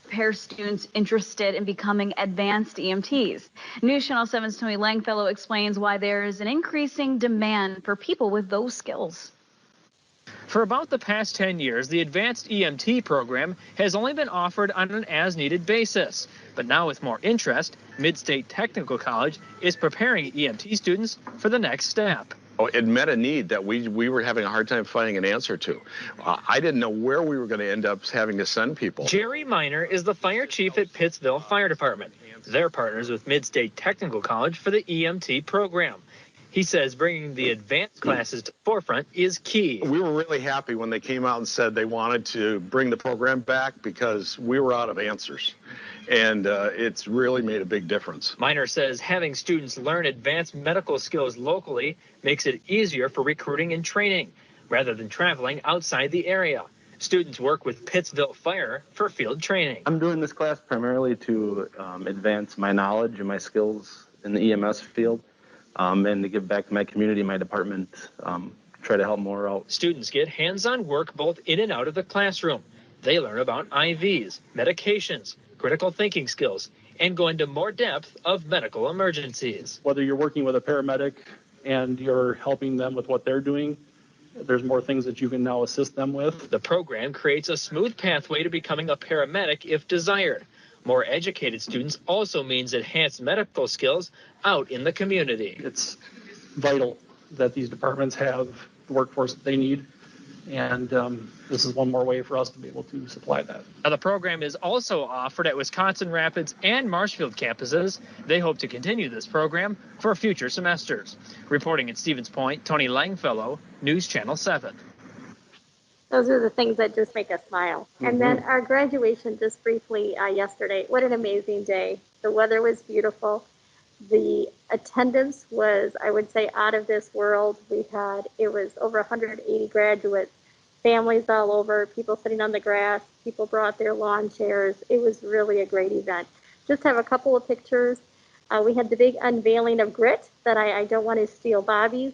Prepare students interested in becoming advanced EMTs. News Channel 7's Tony Langfellow explains why there is an increasing demand for people with those skills. For about the past 10 years, the advanced EMT program has only been offered on an as-needed basis. But now with more interest, Mid-State Technical College is preparing EMT students for the next step. It met a need that we were having a hard time finding an answer to. I didn't know where we were going to end up having to send people. Jerry Miner is the fire chief at Pittsville Fire Department. They're partners with Mid-State Technical College for the EMT program. He says bringing the advanced classes to the forefront is key. We were really happy when they came out and said they wanted to bring the program back because we were out of answers. And it's really made a big difference. Miner says having students learn advanced medical skills locally makes it easier for recruiting and training, rather than traveling outside the area. Students work with Pittsville Fire for field training. I'm doing this class primarily to advance my knowledge and my skills in the EMS field, and to give back to my community, my department, try to help more out. Students get hands-on work both in and out of the classroom. They learn about IVs, medications, critical thinking skills, and go into more depth of medical emergencies. Whether you're working with a paramedic and you're helping them with what they're doing, there's more things that you can now assist them with. The program creates a smooth pathway to becoming a paramedic if desired. More educated students also means enhanced medical skills out in the community. It's vital that these departments have the workforce that they need. And this is one more way for us to be able to supply that. Now, the program is also offered at Wisconsin Rapids and Marshfield campuses. They hope to continue this program for future semesters. Reporting at Stevens Point, Tony Langfellow, News Channel 7. Those are the things that just make us smile. And then our graduation, just briefly yesterday, what an amazing day. The weather was beautiful. The attendance was, I would say, out of this world. It was over 180 graduates, families all over, people sitting on the grass, people brought their lawn chairs. It was really a great event. Just have a couple of pictures. We had the big unveiling of Grit that I don't want to steal Bobby's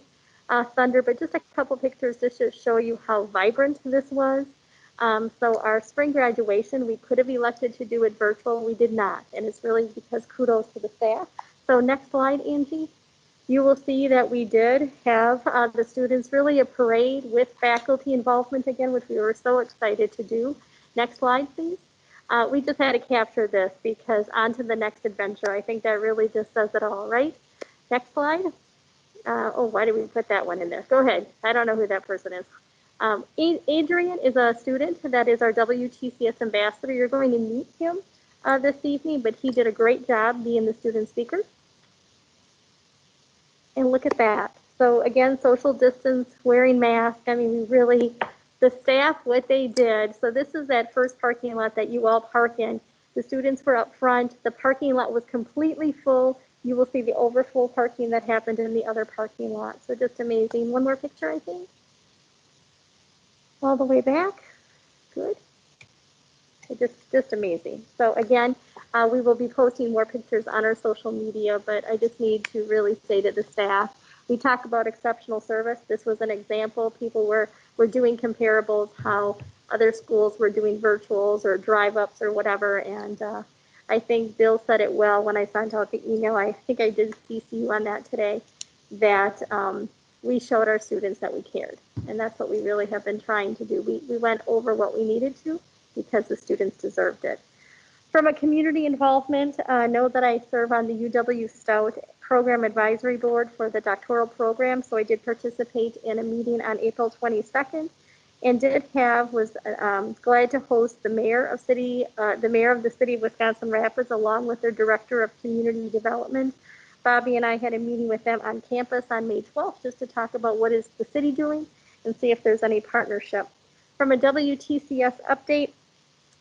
thunder, but just a couple pictures just to show you how vibrant this was. So our spring graduation, we could have elected to do it virtual. We did not, and it's really because kudos to the staff. So next slide, Angie. You will see that we did have the students really a parade with faculty involvement again, which we were so excited to do. Next slide, please. We just had to capture this because on to the next adventure. I think that really just says it all, right? Next slide. Why did we put that one in there? Go ahead. I don't know who that person is. Adrian is a student that is our WTCS ambassador. You're going to meet him this evening, but he did a great job being the student speaker. And look at that. So again, social distance, wearing masks. I mean, we really, the staff, what they did. So this is that first parking lot that you all park in. The students were up front. The parking lot was completely full. You will see the overflow parking that happened in the other parking lot. So just amazing. One more picture, I think. All the way back. Good. Just amazing. So again, we will be posting more pictures on our social media, but I just need to really say to the staff, we talk about exceptional service. This was an example. People were doing comparables, how other schools were doing virtuals or drive-ups or whatever. And I think Bill said it well when I sent out the email. I think I did CC you on that today, that we showed our students that we cared. And that's what we really have been trying to do. We went over what we needed to because the students deserved it. From a community involvement, know that I serve on the UW Stout Program Advisory Board for the doctoral program, so I did participate in a meeting on April 22nd, and was glad to host the mayor of the city of Wisconsin Rapids, along with their director of community development. Bobby and I had a meeting with them on campus on May 12th just to talk about what is the city doing and see if there's any partnership. From a WTCS update,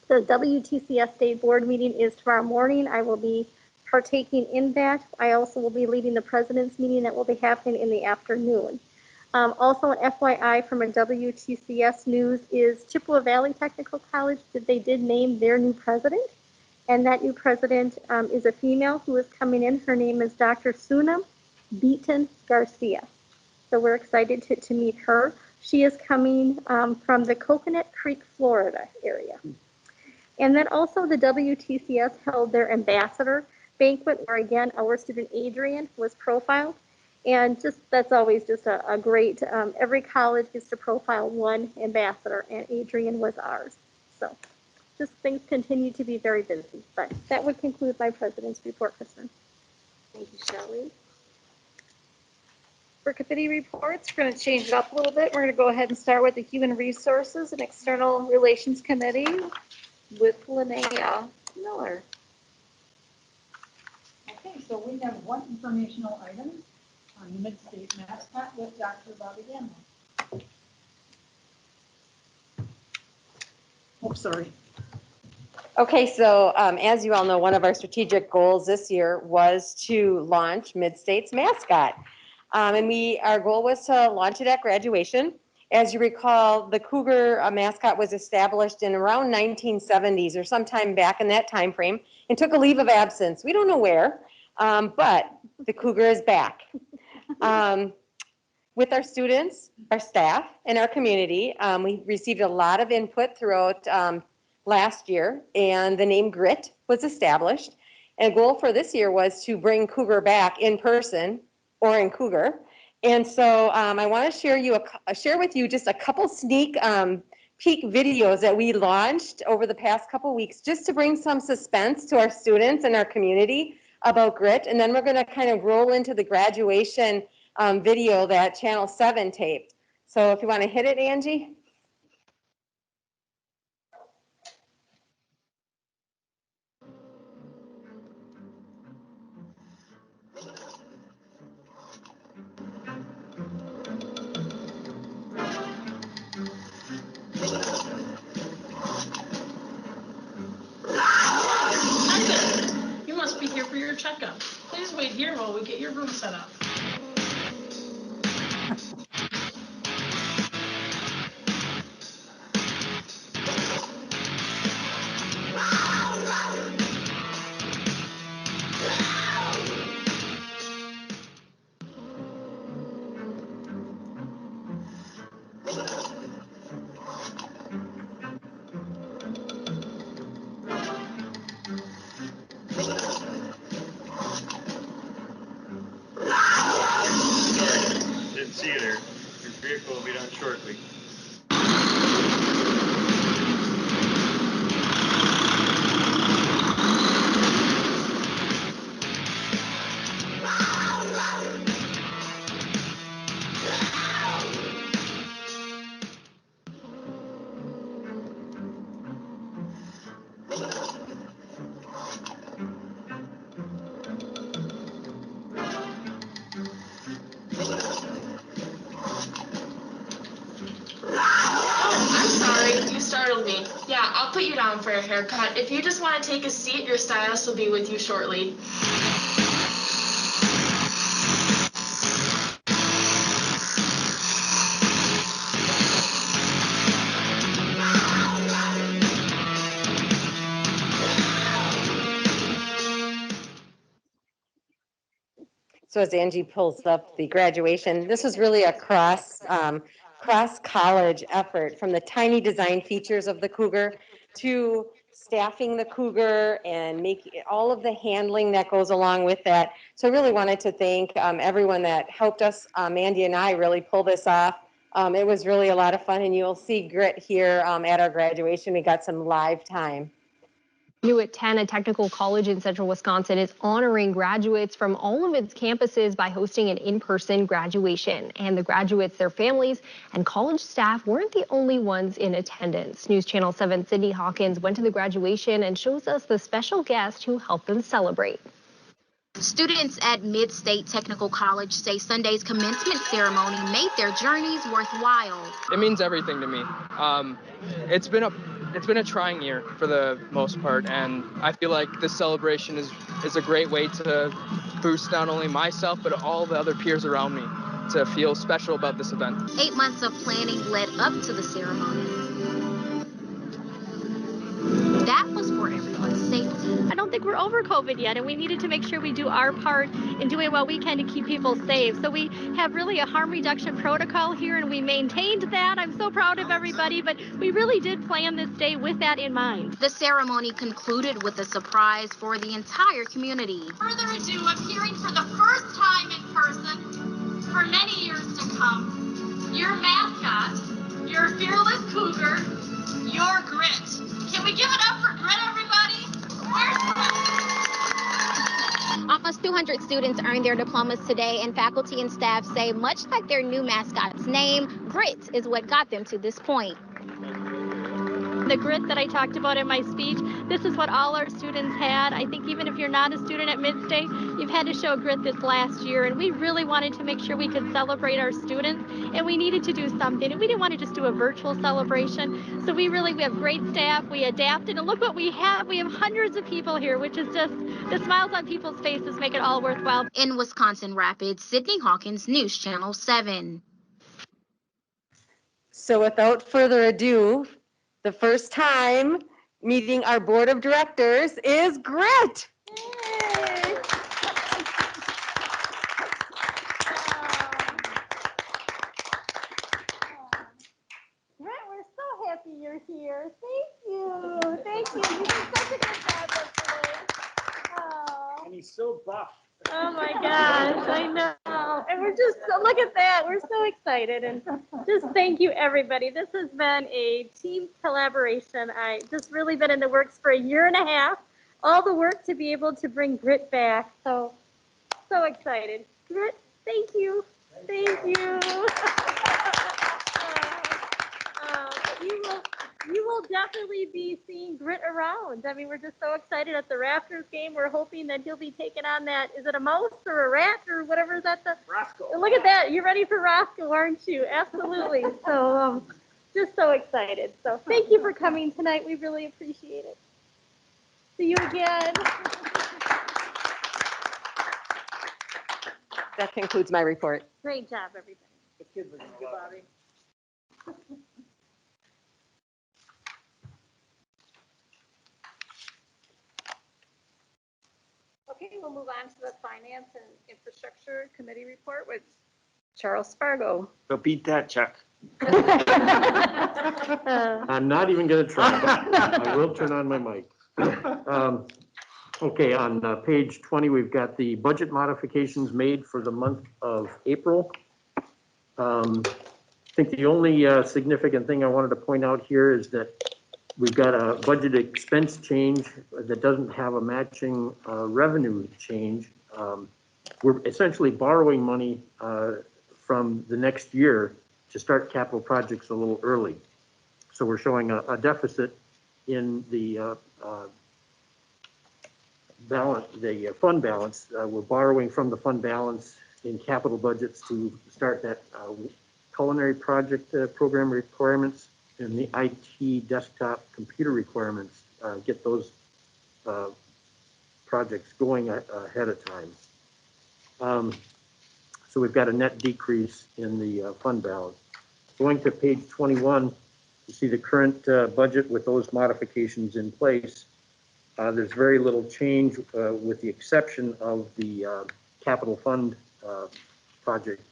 the WTCS State Board meeting is tomorrow morning. I will be partaking in that. I also will be leading the President's meeting that will be happening in the afternoon. Also an FYI from a WTCS news is Chippewa Valley Technical College, they did name their new president. And that new president is a female who is coming in. Her name is Dr. Sunam Beaton Garcia. So we're excited to meet her. She is coming from the Coconut Creek, Florida area. And then also the WTCS held their ambassador banquet where again our student Adrian was profiled. And that's always just a great, every college gets to profile one ambassador and Adrian was ours. So just things continue to be very busy, but that would conclude my president's report, Kristen. Thank you, Shelley. For committee reports, we're going to change it up a little bit. We're going to go ahead and start with the Human Resources and External Relations Committee with Linnea Miller. Okay, so we have one informational item on the Mid-State mascot with Dr. Bobby Gamble. Oh, sorry. Okay, so as you all know, one of our strategic goals this year was to launch Mid-State's mascot. And our goal was to launch it at graduation. As you recall, the Cougar mascot was established in around 1970s or sometime back in that time frame and took a leave of absence. We don't know where, but the Cougar is back. With our students, our staff, and our community, we received a lot of input throughout last year, and the name Grit was established. And a goal for this year was to bring Cougar back in person or in Cougar. And so I want to share with you just a couple sneak peek videos that we launched over the past couple weeks, just to bring some suspense to our students and our community about Grit. And then we're going to kind of roll into the graduation video that Channel 7 taped. So if you want to hit it, Angie. You must be here for your checkup. Please wait here while your room set up. Didn't see you there. Your vehicle will be done shortly. You startled me. Yeah, I'll put you down for a haircut. If you just want to take a seat, your stylist will be with you shortly. So as Angie pulls up the graduation, this was really a cross-college effort, from the tiny design features of the Cougar to staffing the Cougar and making all of the handling that goes along with that. So I really wanted to thank everyone that helped us, Mandy and I, really pull this off. It was really a lot of fun, and you'll see grit here at our graduation. We got some live time. At 10, a technical college in central Wisconsin, is honoring graduates from all of its campuses by hosting an in-person graduation. And the graduates, their families, and college staff weren't the only ones in attendance. News Channel 7's Sydney Hawkins went to the graduation and shows us the special guest who helped them celebrate. Students at Mid-State Technical College say Sunday's commencement ceremony made their journeys worthwhile. It means everything to me. It's been a trying year for the most part, and I feel like this celebration is a great way to boost not only myself but all the other peers around me to feel special about this event. 8 months of planning led up to the ceremony. That was for everyone's safety. I don't think we're over COVID yet, and we needed to make sure we do our part in doing what we can to keep people safe. So we have really a harm reduction protocol here, and we maintained that. I'm so proud of everybody, but we really did plan this day with that in mind. The ceremony concluded with a surprise for the entire community. Further ado, appearing for the first time in person for many years to come, your mascot, your fearless Cougar, your Grit. Can we give it up for Grit, everybody? Almost 200 students earned their diplomas today, and faculty and staff say, much like their new mascot's name, Grit is what got them to this point. The grit that I talked about in my speech, this is what all our students had. I think even if you're not a student at Mid-State, you've had to show grit this last year, and we really wanted to make sure we could celebrate our students, and we needed to do something, and we didn't want to just do a virtual celebration. So we have great staff, we adapted, and look what we have. We have hundreds of people here, which is just, the smiles on people's faces make it all worthwhile. In Wisconsin Rapids, Sydney Hawkins, News Channel 7. So without further ado, the first time meeting our board of directors is Grit. Yay. Grit, we're so happy you're here. Thank you. Thank you. You did such a good job yesterday. Oh. And he's so buff. Oh my gosh, I know. And we're just, look at that. We're so excited. And just thank you, everybody. This has been a team collaboration. I just really been in the works for a year and a half. All the work to be able to bring Grit back. So excited. Grit, thank you. Thank you. You will definitely be seeing Grit around. I mean, we're just so excited at the Raptors game. We're hoping that he'll be taking on that. Is it a mouse or a rat or whatever is that? Roscoe. Look at that. You're ready for Roscoe, aren't you? Absolutely. So just so excited. So thank you for coming tonight. We really appreciate it. See you again. That concludes my report. Great job, everybody. The kids are gonna love it. Okay, we'll move on to the Finance and Infrastructure Committee report with Charles Spargo. So beat that, Chuck. I'm not even gonna try. I will turn on my mic. Okay, on page 20, we've got the budget modifications made for the month of April. I think the only significant thing I wanted to point out here is that we've got a budget expense change that doesn't have a matching revenue change. We're essentially borrowing money from the next year to start capital projects a little early. So we're showing a deficit in the fund balance. We're borrowing from the fund balance in capital budgets to start that culinary project program requirements and the IT desktop computer requirements, get those projects going ahead of time. So we've got a net decrease in the fund balance. Going to page 21, you see the current budget with those modifications in place. There's very little change with the exception of the capital fund project.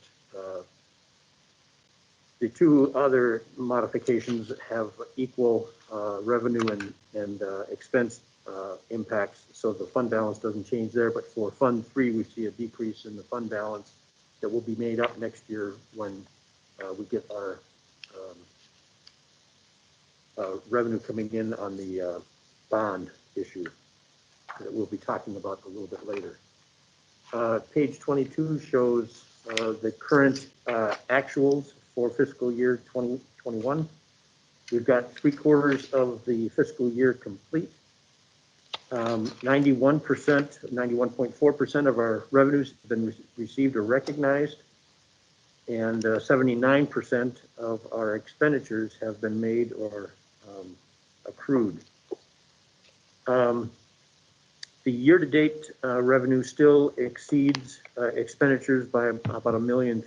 The two other modifications have equal revenue and expense impacts, so the fund balance doesn't change there. But for Fund 3, we see a decrease in the fund balance that will be made up next year when we get our revenue coming in on the bond issue that we'll be talking about a little bit later. Page 22 shows the current actuals for fiscal year 2021. We've got 3/4 of the fiscal year complete. 91.4% of our revenues have been received or recognized, and 79% of our expenditures have been made or accrued. The year-to-date revenue still exceeds expenditures by about $1.3 million,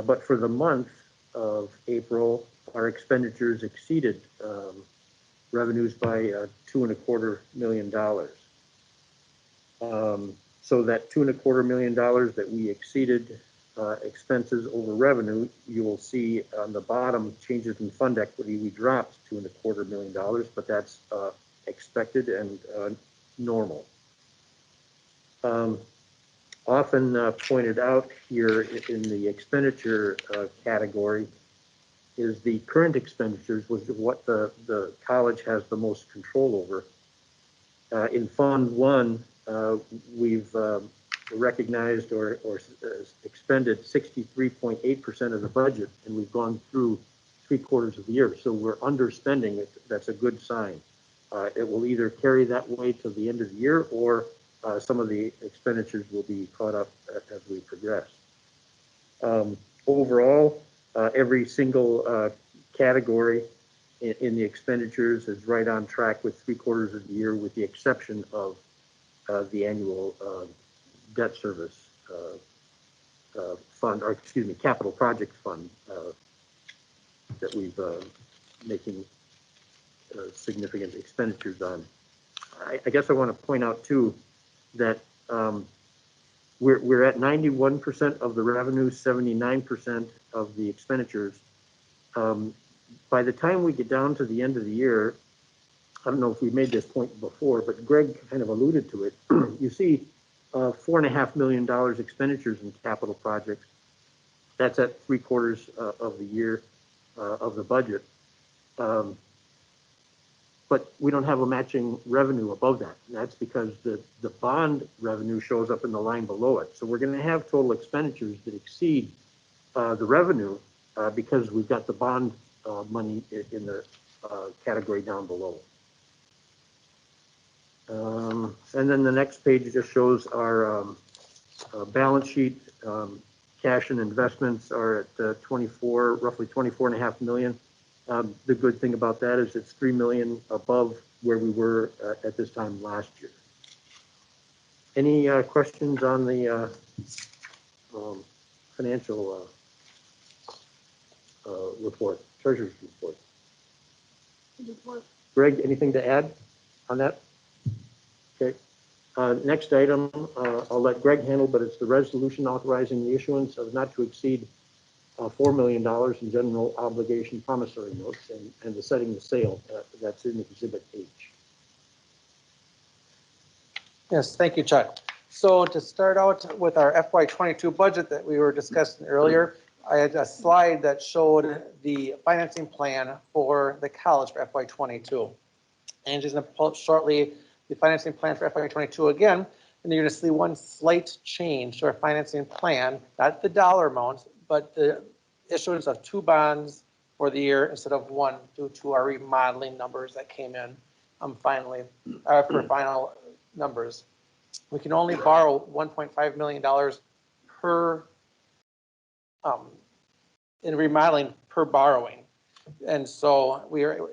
but for the month of April, our expenditures exceeded revenues by $2.25 million. So that $2.25 million that we exceeded expenses over revenue, you will see on the bottom, changes in fund equity, we dropped $2.25 million, but that's expected and normal. Often pointed out here in the expenditure category is the current expenditures, was what the college has the most control over. In Fund 1, we've recognized or expended 63.8% of the budget, and we've gone through 3/4 of the year. So we're underspending it. That's a good sign. It will either carry that way till the end of the year, or some of the expenditures will be caught up as we progress. Overall, every single category in the expenditures is right on track with 3/4 of the year, with the exception of the annual debt service fund, or excuse me, capital project fund that we've making significant expenditures on. I guess I want to point out too that we're at 91% of the revenue, 79% of the expenditures. By the time we get down to the end of the year, I don't know if we made this point before, but Greg kind of alluded to it. You see $4.5 million expenditures in capital projects. That's at 3/4 of the year of the budget. But we don't have a matching revenue above that. And that's because the bond revenue shows up in the line below it. So we're going to have total expenditures that exceed the revenue because we've got the bond money in the category down below. And then the next page just shows our balance sheet. Cash and investments are at roughly $24.5 million. The good thing about that is it's $3 million above where we were at this time last year. Any questions on the financial report, treasurer's report. Greg, anything to add on that? Okay. Next item, I'll let Greg handle, but it's the resolution authorizing the issuance of not to exceed $4 million in general obligation promissory notes and the setting the sale. That's in Exhibit H. Yes, thank you, Chuck. So to start out with our FY22 budget that we were discussing earlier, I had a slide that showed the financing plan for the college for FY22. And she's going to pull up shortly the financing plan for FY22 again, and you're going to see one slight change to our financing plan, not the dollar amounts, but the issuance of 2 bonds for the year instead of 1 due to our remodeling numbers that came in finally for final numbers. We can only borrow $1.5 million per in remodeling per borrowing, and so we were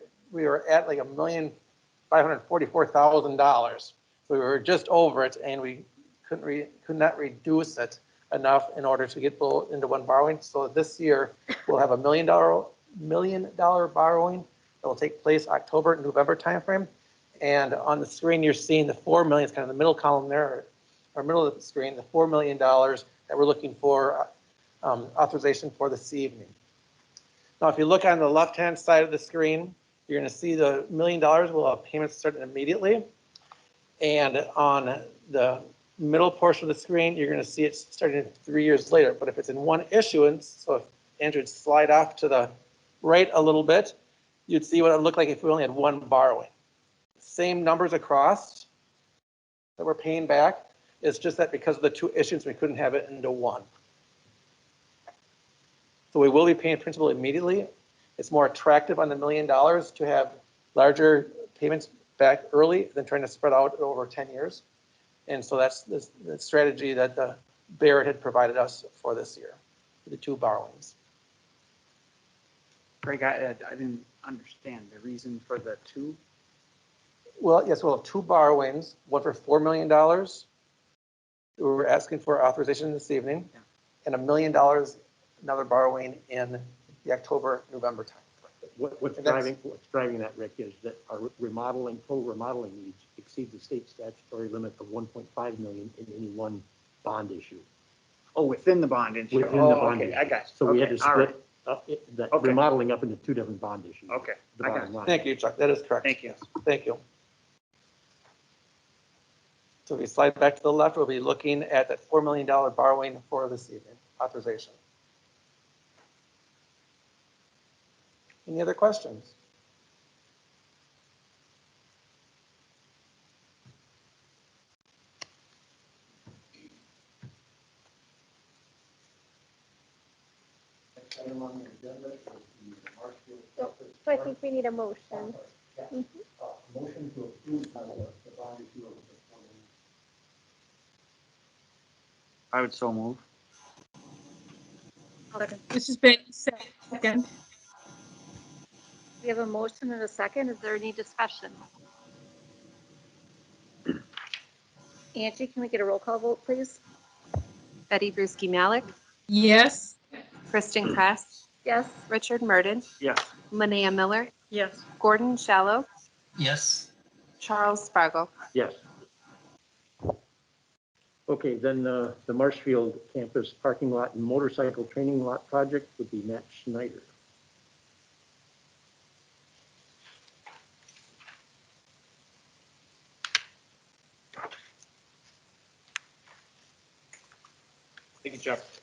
at like $1,544,000. So we were just over it, and we could not reduce it enough in order to get into one borrowing. So this year we'll have $1 million borrowing that will take place October, November timeframe. And on the screen you're seeing the $4 million, it's kind of the middle column there, or middle of the screen, the $4 million that we're looking for authorization for this evening. Now, if you look on the left-hand side of the screen, you're going to see the $1 million will have payments starting immediately. And on the middle portion of the screen, you're going to see it starting 3 years later. But if it's in one issuance, so if Andrew would slide off to the right a little bit, you'd see what it would look like if we only had one borrowing. Same numbers across that we're paying back. It's just that because of the 2 issues, we couldn't have it into one. So we will be paying principal immediately. It's more attractive on the $1 million to have larger payments back early than trying to spread out over 10 years. And so that's the strategy that the Barrett had provided us for this year, the 2 borrowings. Greg, I didn't understand the reason for the 2. Well, yes, we'll have 2 borrowings, one for $4 million. We're asking for authorization this evening, and $1 million, another borrowing in the October, November time. What's driving that, Rick, is that our total remodeling needs exceed the state statutory limit of $1.5 million in any one bond issue. Oh, within the bond issue. Within the bond issue. I got you. So we had to split that remodeling up into 2 different bond issues. Okay, I got you. Thank you, Chuck. That is correct. Thank you. Thank you. So if we slide back to the left, we'll be looking at that $4 million borrowing for this evening, authorization. Any other questions? So I think we need a motion. Motion to approve the bond issue of the I would so move. This is Betty, second. We have a motion and a second. Is there any discussion? Angie, can we get a roll call vote, please? Betty Brusky-Malik, Yes. Kristen Kress, Yes. Richard Murden, Yes. Linnea Miller, Yes. Gordon Shallow, Yes. Charles Spargo. Yes. Okay, then the Marshfield campus parking lot and motorcycle training lot project would be Matt Schneider. Thank you, Jeff.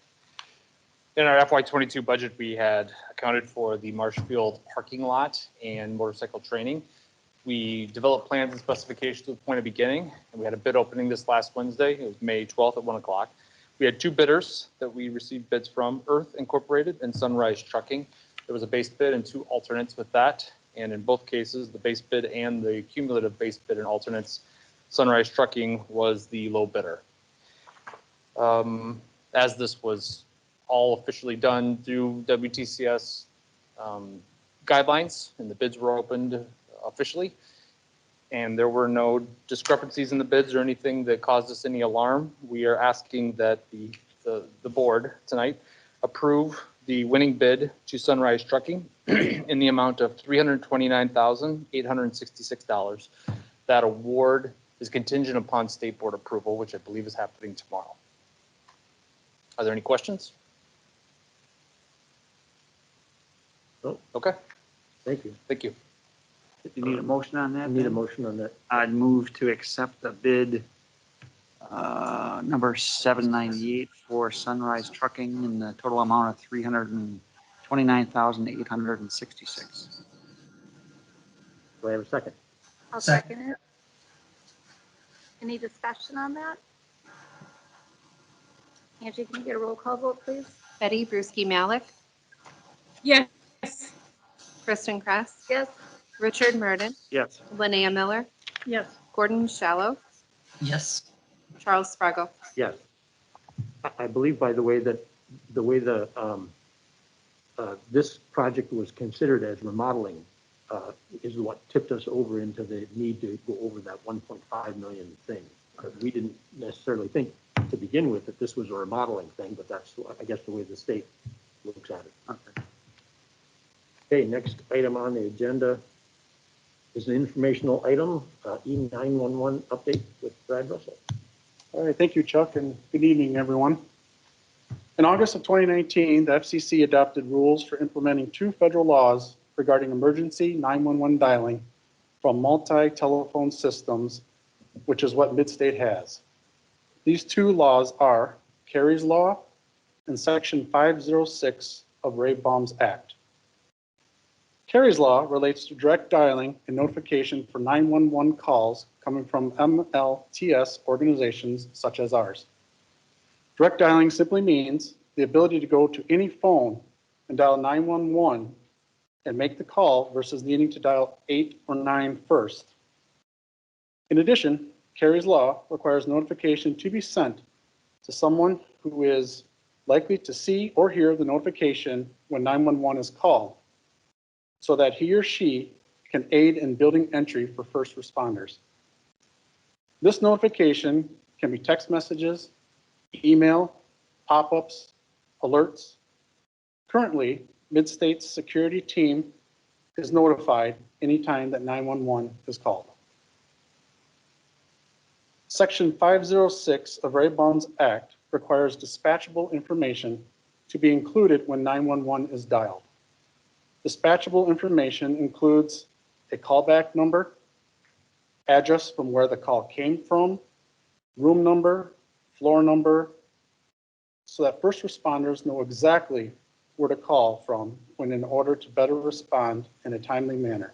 In our FY22 budget, we had accounted for the Marshfield parking lot and motorcycle training. We developed plans and specifications to the point of beginning, and we had a bid opening this last Wednesday. It was May 12th at 1 o'clock. We had 2 bidders that we received bids from, Earth Incorporated and Sunrise Trucking. There was a base bid and 2 alternates with that. And in both cases, the base bid and the cumulative base bid and alternates, Sunrise Trucking was the low bidder. As this was all officially done through WTCS guidelines and the bids were opened officially, and there were no discrepancies in the bids or anything that caused us any alarm. We are asking that the board tonight approve the winning bid to Sunrise Trucking in the amount of $329,866. That award is contingent upon state board approval, which I believe is happening tomorrow. Are there any questions? No. Okay. Thank you. Thank you. Do you need a motion on that? I need a then? motion on that. I'd move to accept the bid number 798 for Sunrise Trucking in the total amount of $329,866. Do I have a second? I'll second it. Any discussion on that? Angie, can you get a roll call vote, please? Betty Bruschi Malik, Yes. Kristen Kress, Yes. Richard Murden, Yes. Linnea Miller, Yes. Gordon Shallow, Yes. Charles Sprague. Yes. I believe, by the way, that the way this project was considered as remodeling is what tipped us over into the need to go over that 1.5 million thing. We didn't necessarily think to begin with that this was a remodeling thing, but that's, I guess, the way the state looks at it. Okay, next item on the agenda is an informational item, E911 update with Brad Russell. All right, thank you, Chuck, and good evening, everyone. In August of 2019, the FCC adopted rules for implementing 2 federal laws regarding emergency 911 dialing from multi-telephone systems, which is what Midstate has. These 2 laws are Carey's Law and Section 506 of Ray Baum's Act. Carey's Law relates to direct dialing and notification for 911 calls coming from MLTS organizations such as ours. Direct dialing simply means the ability to go to any phone and dial 911 and make the call versus needing to dial 8 or 9 first. In addition, Carey's Law requires notification to be sent to someone who is likely to see or hear the notification when 911 is called, so that he or she can aid in building entry for first responders. This notification can be text messages, email, pop-ups, alerts. Currently, Midstate's security team is notified anytime that 911 is called. Section 506 of Ray Baum's Act requires dispatchable information to be included when 911 is dialed. Dispatchable information includes a callback number, address from where the call came from, room number, floor number, so that first responders know exactly where to call from when in order to better respond in a timely manner.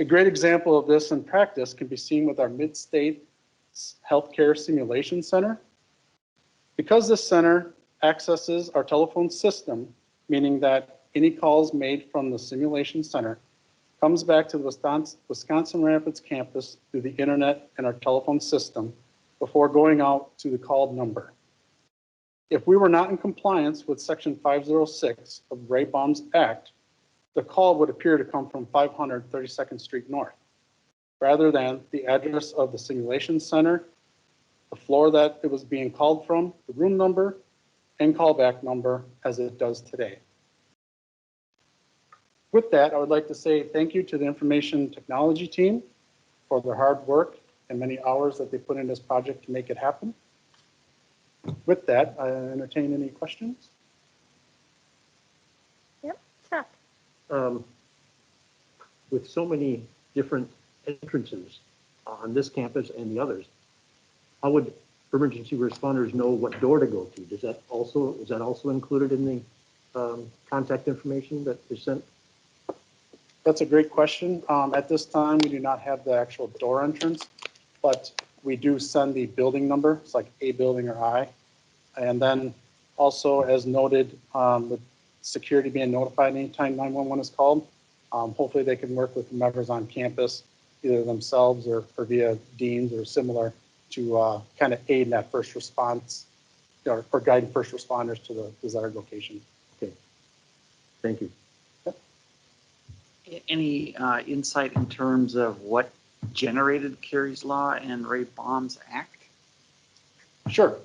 A great example of this in practice can be seen with our Midstate Healthcare Simulation Center. Because this center accesses our telephone system, meaning that any calls made from the simulation center comes back to the Wisconsin Rapids campus through the internet and our telephone system before going out to the called number. If we were not in compliance with Section 506 of Ray Baum's Act, the call would appear to come from 500 32nd Street North, rather than the address of the simulation center, the floor that it was being called from, the room number, and callback number as it does today. With that, I would like to say thank you to the information technology team for their hard work and many hours that they put in this project to make it happen. With that, I entertain any questions. Yep, Chuck. With so many different entrances on this campus and the others, how would emergency responders know what door to go to? Is that also included in the contact information that is sent? That's a great question. At this time, we do not have the actual door entrance, but we do send the building number. It's like A building or I. And then also, as noted, with security being notified anytime 911 is called, hopefully they can work with whomever's on campus, either themselves or via deans or similar, to kind of aid in that first response or guide first responders to the desired location. Okay, thank you. Any insight in terms of what generated Kerry's Law and Ray Baum's Act? Sure.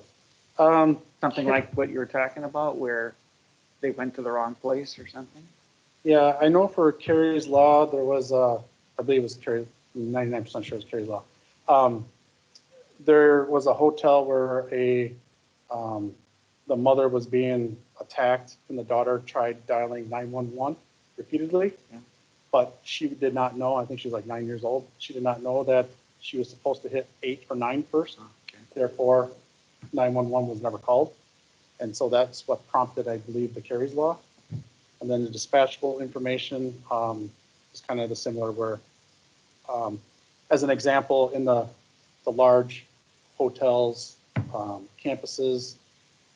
Something like what you were talking about, where they went to the wrong place or something? Yeah, I know for Kerry's Law, there was, I believe it was Kerry, 99% sure it was Kerry's Law. There was a hotel where the mother was being attacked and the daughter tried dialing 911 repeatedly, but she did not know, I think she was like 9 years old. She did not know that she was supposed to hit 8 or 9 first. Therefore, 911 was never called. And so that's what prompted, I believe, the Kerry's Law. And then the dispatchable information is kind of the similar where, as an example, in the large hotels, campuses,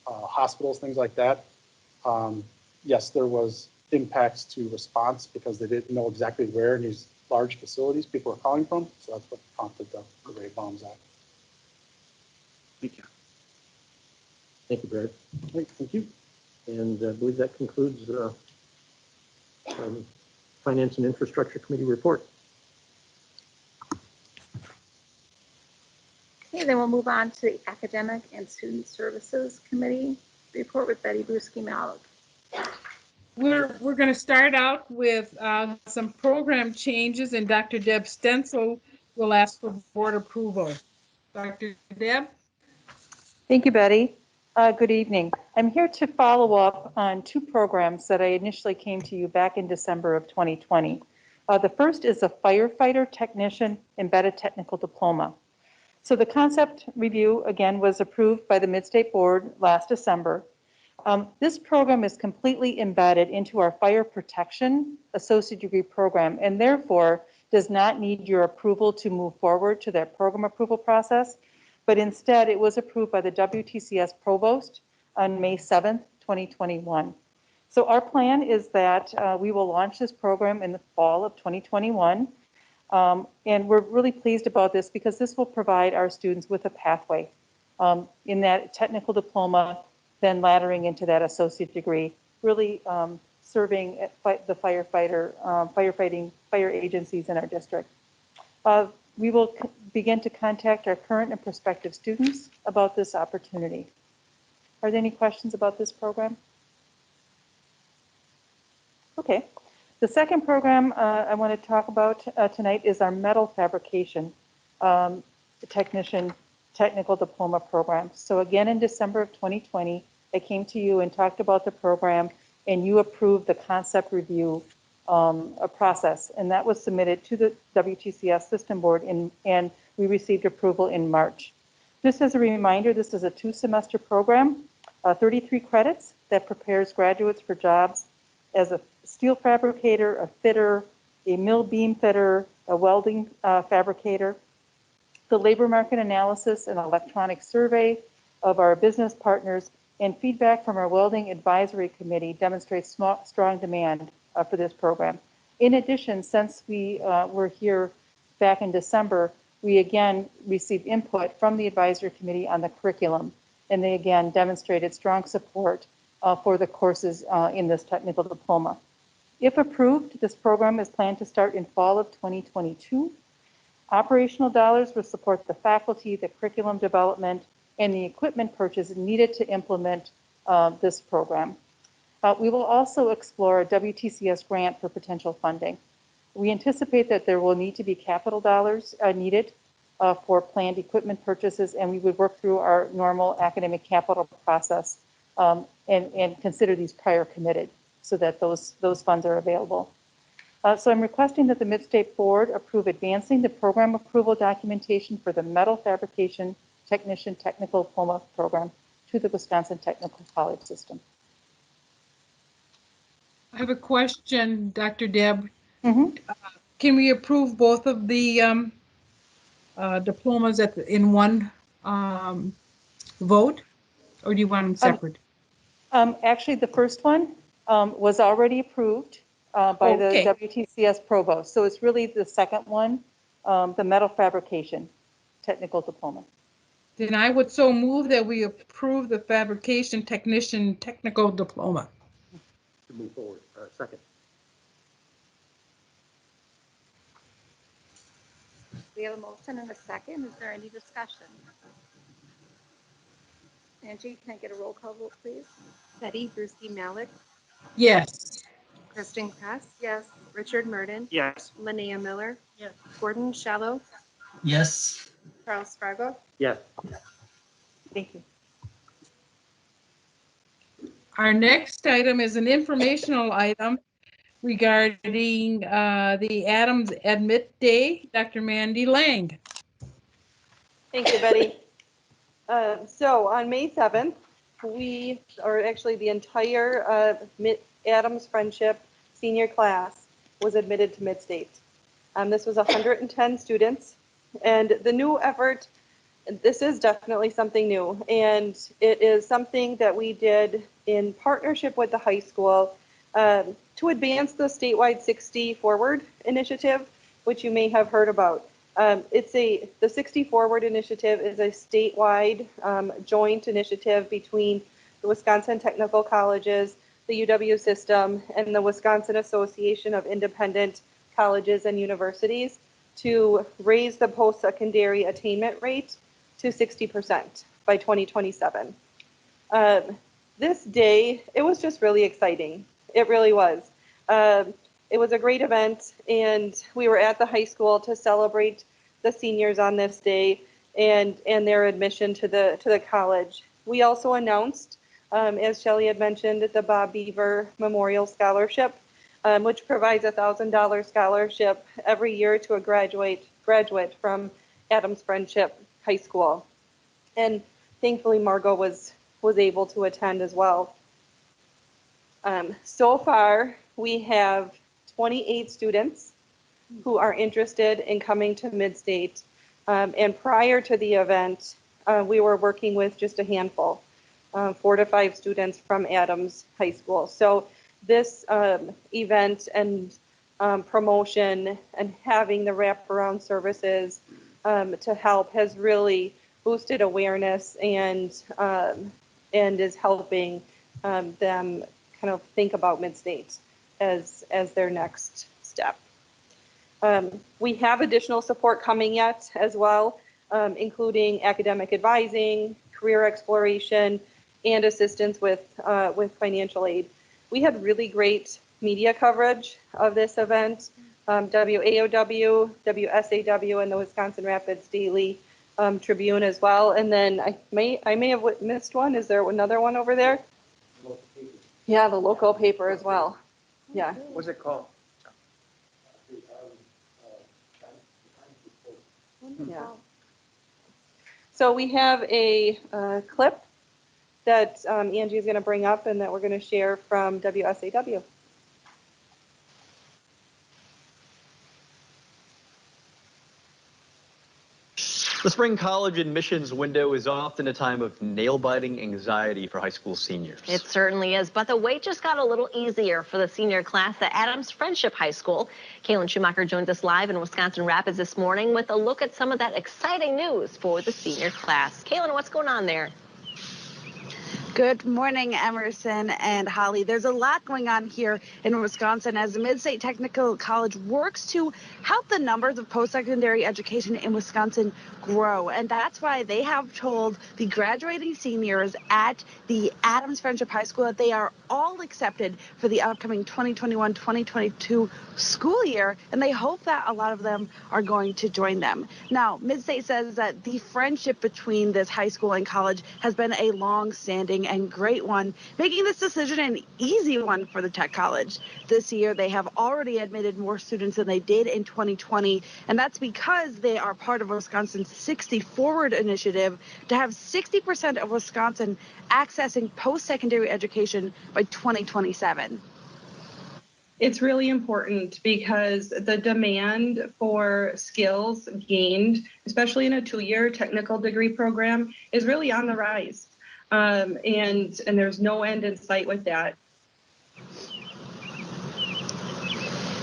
hospitals, things like that, yes, there was impacts to response because they didn't know exactly where in these large facilities people were calling from. So that's what prompted the Ray Baum's Act. Thank you. Thank you, Brad. Great, thank you. And I believe that concludes Finance and Infrastructure Committee report. Okay, then we'll move on to the Academic and Student Services Committee report with Betty Brusky-Malik. We're going to start out with some program changes, and Dr. Deb Stencil will ask for board approval. Dr. Deb? Thank you, Betty. Good evening. I'm here to follow up on 2 programs that I initially came to you back in December of 2020. The first is a Firefighter Technician Embedded Technical Diploma. So the concept review, again, was approved by the Mid-State Board last December. This program is completely embedded into our Fire Protection Associate Degree program, and therefore does not need your approval to move forward to that program approval process. But instead, it was approved by the WTCS Provost on May 7th, 2021. So our plan is that we will launch this program in the fall of 2021. And we're really pleased about this because this will provide our students with a pathway in that technical diploma, then laddering into that associate degree, really serving the firefighting fire agencies in our district. We will begin to contact our current and prospective students about this opportunity. Are there any questions about this program? Okay. The second program I want to talk about tonight is our metal fabrication technician technical diploma program. So again, in December of 2020, I came to you and talked about the program, and you approved the concept review process, and that was submitted to the WTCS System Board, and we received approval in March. Just as a reminder, this is a 2-semester program, 33 credits that prepares graduates for jobs as a steel fabricator, a fitter, a mill beam fitter, a welding fabricator. The labor market analysis and electronic survey of our business partners and feedback from our welding advisory committee demonstrates strong demand for this program. In addition, since we were here back in December, we again received input from the advisory committee on the curriculum, and they again demonstrated strong support for the courses in this technical diploma. If approved, this program is planned to start in fall of 2022. Operational dollars will support the faculty, the curriculum development, and the equipment purchase needed to implement this program. We will also explore a WTCS grant for potential funding. We anticipate that there will need to be capital dollars needed for planned equipment purchases, and we would work through our normal academic capital process and consider these prior committed so that those funds are available. So I'm requesting that the Mid-State Board approve advancing the program approval documentation for the Metal Fabrication Technician Technical Diploma Program to the Wisconsin Technical College System. I have a question, Dr. Deb. Mm-hmm. Can we approve both of the diplomas in one vote, or do you want them separate? Actually, the first one was already approved by the WTCS Provost. So it's really the second one, the Metal Fabrication Technical Diploma. Then I would so move that we approve the Fabrication Technician Technical Diploma. To move forward. Second. We have a motion and a second. Is there any discussion? Angie, can I get a roll call vote, please? Betty Brusky Malik, Yes. Kristen Kress. Yes. Richard Murden. Yes. Linnea Miller. Yes. Gordon Shallow. Yes. Charles Spargo. Yes. Thank you. Our next item is an informational item regarding the Adams Admit Day. Dr. Mandy Lang. Thank you, Betty. So on May 7th, we, or actually the entire Adams Friendship senior class was admitted to Mid-State. This was 110 students, and the new effort, this is definitely something new, and it is something that we did in partnership with the high school to advance the statewide 60 Forward initiative, which you may have heard about. The 60 Forward initiative is a statewide joint initiative between the Wisconsin Technical Colleges, the UW system, and the Wisconsin Association of Independent Colleges and Universities to raise the post-secondary attainment rate to 60% by 2027. This day, it was just really exciting. It really was. It was a great event, and we were at the high school to celebrate the seniors on this day and their admission to the college. We also announced, as Shelley had mentioned, the Bob Beaver Memorial Scholarship, which provides a $1,000 scholarship every year to a graduate from Adams Friendship High School. And thankfully, Margot was able to attend as well. So far, we have 28 students who are interested in coming to Mid-State. And prior to the event, we were working with just a handful, 4 to 5 students from Adams High School. So this event and promotion and having the wraparound services to help has really boosted awareness and is helping them kind of think about Mid-State as their next step. We have additional support coming yet as well, including academic advising, career exploration, and assistance with financial aid. We had really great media coverage of this event. WAOW, WSAW, and the Wisconsin Rapids Daily Tribune as well. And then I may have missed one. Is there another one over there? Yeah, the local paper as well. Yeah. What's it called? Yeah. So we have a clip that Angie is going to bring up and that we're going to share from WSAW. The spring college admissions window is often a time of nail-biting anxiety for high school seniors. It certainly is, but the wait just got a little easier for the senior class at Adams Friendship High School. Kaylin Schumacher joins us live in Wisconsin Rapids this morning with a look at some of that exciting news for the senior class. Kaylin, what's going on there? Good morning, Emerson and Holly. There's a lot going on here in Wisconsin as the Mid-State Technical College works to help the numbers of post-secondary education in Wisconsin grow. And that's why they have told the graduating seniors at the Adams Friendship High School that they are all accepted for the upcoming 2021-2022 school year. And they hope that a lot of them are going to join them. Now, Mid-State says that the friendship between this high school and college has been a long-standing and great one, making this decision an easy one for the Tech College. This year, they have already admitted more students than they did in 2020, and that's because they are part of Wisconsin's 60 Forward initiative to have 60% of Wisconsin accessing post-secondary education by 2027. It's really important because the demand for skills gained, especially in a 2-year technical degree program, is really on the rise. And there's no end in sight with that.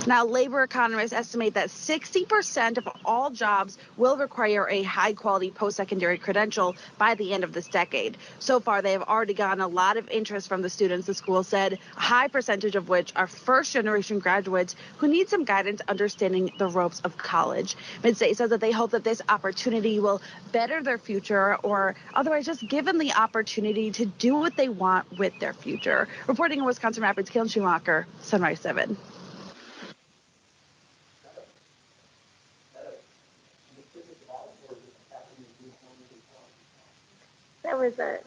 Now, labor economists estimate that 60% of all jobs will require a high-quality post-secondary credential by the end of this decade. So far, they have already gotten a lot of interest from the students, the school said, a high percentage of which are first-generation graduates who need some guidance understanding the ropes of college. Midstate says that they hope that this opportunity will better their future, or otherwise just give them the opportunity to do what they want with their future. Reporting in Wisconsin Rapids, Kaylin Schumacher, Sunrise 7.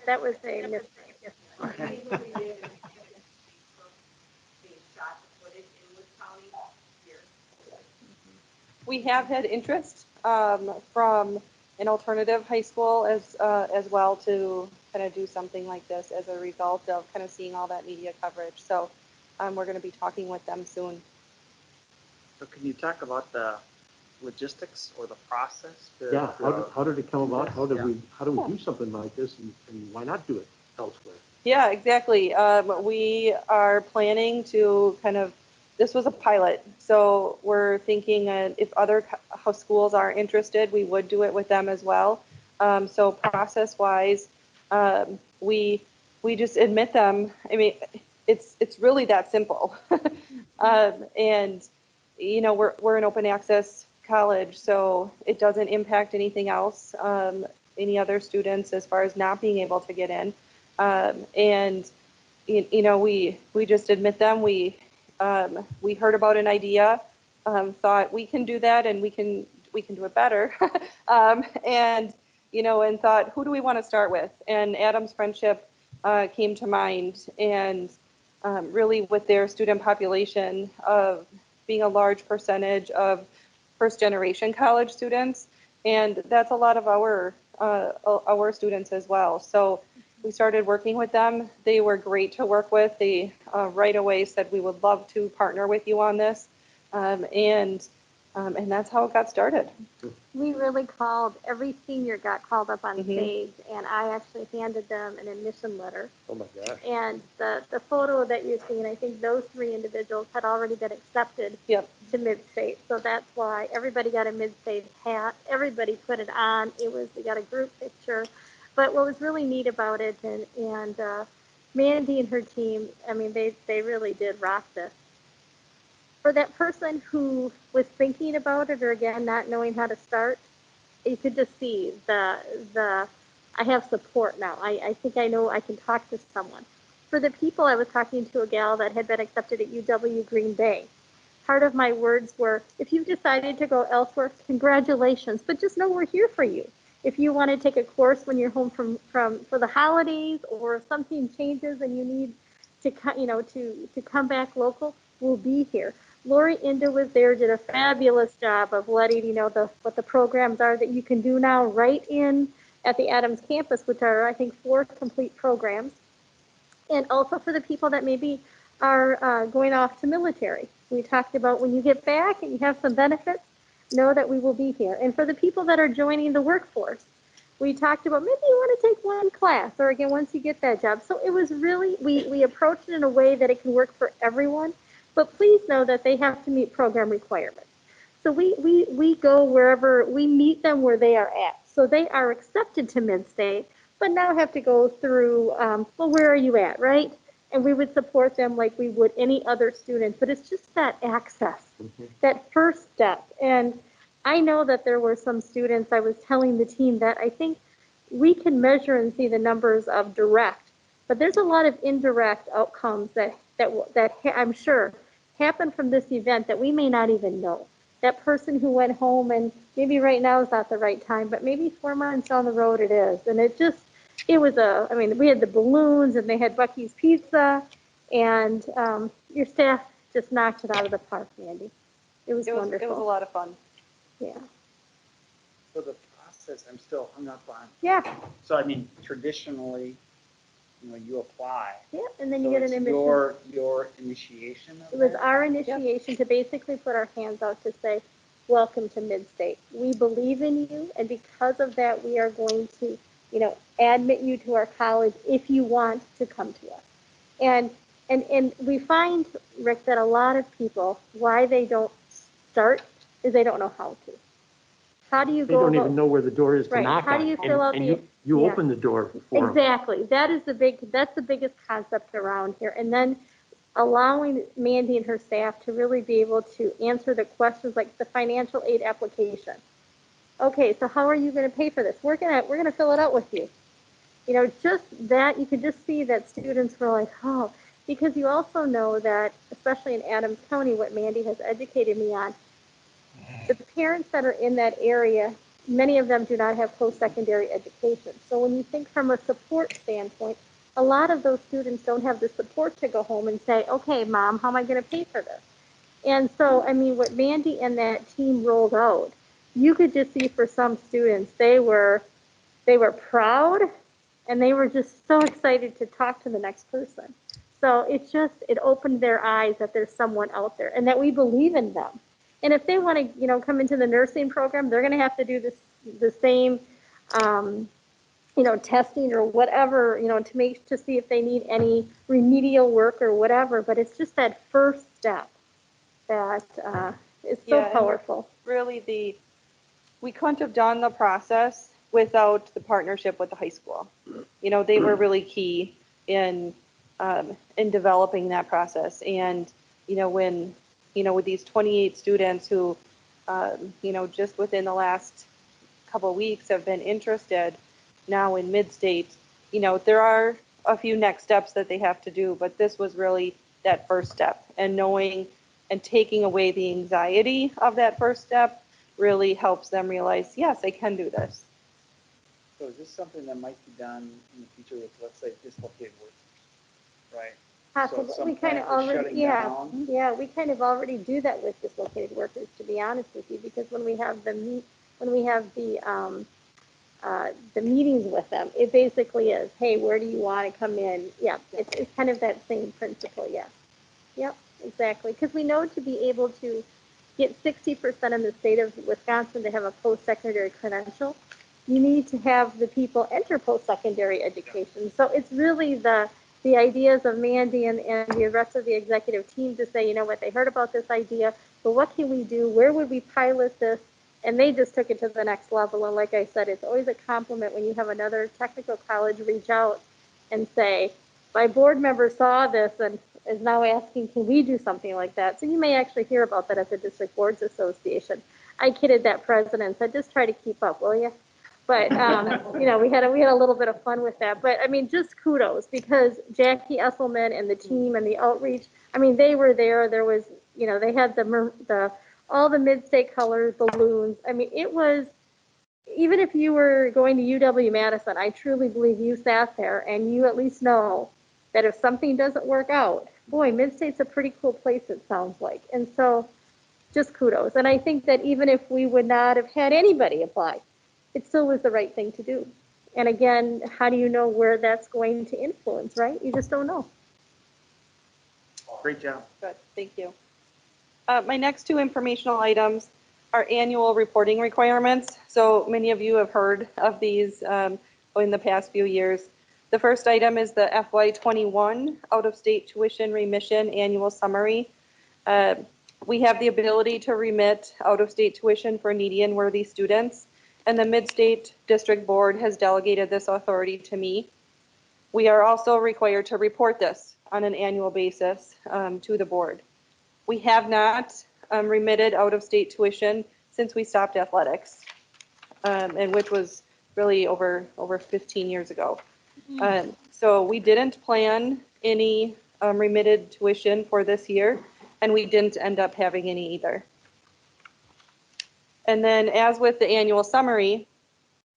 That was a mistake. We have had interest from an alternative high school as well to kind of do something like this as a result of kind of seeing all that media coverage. So we're going to be talking with them soon. So can you talk about the logistics or the process? Yeah, how did it come about? How do we do something like this, and why not do it elsewhere? Yeah, exactly. We are planning to this was a pilot, so we're thinking if other schools are interested, we would do it with them as well. So process-wise, we just admit them. I mean, it's really that simple. And we're an open access college, so it doesn't impact anything else, any other students as far as not being able to get in. And we just admit them. We heard about an idea, thought we can do that, and we can do it better. And thought, who do we want to start with? And Adams Friendship came to mind, and really with their student population of being a large percentage of first generation college students, and that's a lot of our students as well. So we started working with them. They were great to work with. They right away said, we would love to partner with you on this. And that's how it got started. We really every senior got called up on stage, and I actually handed them an admission letter. Oh my gosh. And the photo that you're seeing, I think those 3 individuals had already been accepted to Midstate. So that's why everybody got a Midstate hat. Everybody put it on. We got a group picture. But what was really neat about it, and Mandy and her team, I mean, they really did rock this. For that person who was thinking about it, or again, not knowing how to start, you could just see I have support now. I think I know I can talk to someone. For the people, I was talking to a gal that had been accepted at UW Green Bay. Part of my words were, if you've decided to go elsewhere, congratulations, but just know we're here for you. If you want to take a course when you're home for the holidays, or if something changes and you need to come back local, we'll be here. Lori Inda was there, did a fabulous job of letting you know what the programs are that you can do now right in at the Adams campus, which are, I think, 4 complete programs. And also for the people that maybe are going off to military. We talked about when you get back and you have some benefits, know that we will be here. And for the people that are joining the workforce, we talked about maybe you want to take 1 class, or again, once you get that job. So it was really, we approached it in a way that it can work for everyone, but please know that they have to meet program requirements. So we go wherever, we meet them where they are at. So they are accepted to Midstate, but now have to go through, well, where are you at, right? And we would support them like we would any other student, but it's just that access, that first step. And I know that there were some students, I was telling the team that I think we can measure and see the numbers of direct, but there's a lot of indirect outcomes that I'm sure happen from this event that we may not even know. That person who went home, and maybe right now is not the right time, but maybe 4 months down the road it is. And I mean, we had the balloons, and they had Bucky's Pizza, and your staff just knocked it out of the park, Mandy. It was wonderful. It was a lot of fun. Yeah. So the process, I'm still hung up on. Yeah. So I mean, traditionally, you apply. Yeah, and then you get an admission. Your initiation of It was our initiation to basically put our hands out to say, welcome to Midstate. We believe in you, and because of that, we are going to, admit you to our college if you want to come to us. And And we find, Rick, that a lot of people, why they don't start is they don't know how to. How do you They go don't about, even know where the door is to right, knock how on. do you fill out And the, you yeah. open the door for them. Exactly. That's the biggest concept around here. And then allowing Mandy and her staff to really be able to answer the questions like the financial aid application. Okay, so how are you going to pay for this? We're gonna fill it out with you. You know, just that, you could just see that students were like, oh, because you also know that, especially in Adams County, what Mandy has educated me on, the parents that are in that area, many of them do not have post-secondary education. So when you think from a support standpoint, a lot of those students don't have the support to go home and say, okay, Mom, how am I going to pay for this? And so, I mean, what Mandy and that team rolled out, you could just see for some students, they were proud, and they were just so excited to talk to the next person. So it opened their eyes that there's someone out there and that we believe in them. And if they want to, you know, come into the nursing program, they're going to have to do the same, you know, testing or whatever, you know, to see if they need any remedial work or whatever. But it's just that first step that is so powerful. Really, we couldn't have done the process without the partnership with the high school. You know, they were really key in developing that process. And, you know, when, you know, with these 28 students who, you know, just within the last couple of weeks have been interested now in Mid-State, you know, there are a few next steps that they have to do, but this was really that first step. And knowing and taking away the anxiety of that first step really helps them realize, yes, I can do this. So is this something that might be done in the future with, let's say, dislocated workers, right? Possibly. So We kind of some plants are already, shutting down. yeah, we kind of already do that with dislocated workers, to be honest with you, because when we have the meetings with them, it basically is, hey, where do you want to come in? Yeah, it's kind of that same principle, yes. Yep, exactly. Because we know to be able to get 60% in the state of Wisconsin to have a post-secondary credential, you need to have the people enter post-secondary education. So it's really the ideas of Mandy and the rest of the executive team to say, you know what, they heard about this idea, but what can we do? Where would we pilot this? And they just took it to the next level. And like I said, it's always a compliment when you have another technical college reach out and say, my board member saw this and is now asking, can we do something like that? So you may actually hear about that at the District Boards Association. I kidded that president, said, just try to keep up, will you? But, you know, we had a little bit of fun with that. But, I mean, just kudos, because Jackie Esselman and the team and the outreach, I mean, they were there. There was, you know, they had all the Mid-State colors, balloons. I mean, it was, even if you were going to UW-Madison, I truly believe you sat there and you at least know that if something doesn't work out, boy, Mid-State's a pretty cool place, it sounds like. And so just kudos. And I think that even if we would not have had anybody apply, it still was the right thing to do. And again, how do you know where that's going to influence, right? You just don't know. Great job. Good, thank you. My next two informational items are annual reporting requirements. So many of you have heard of these in the past few years. The first item is the FY21 out-of-state tuition remission annual summary. We have the ability to remit out-of-state tuition for needy and worthy students, and the Mid-State District Board has delegated this authority to me. We are also required to report this on an annual basis to the board. We have not remitted out-of-state tuition since we stopped athletics, and which was really over 15 years ago. So we didn't plan any remitted tuition for this year, and we didn't end up having any either. And then, as with the annual summary,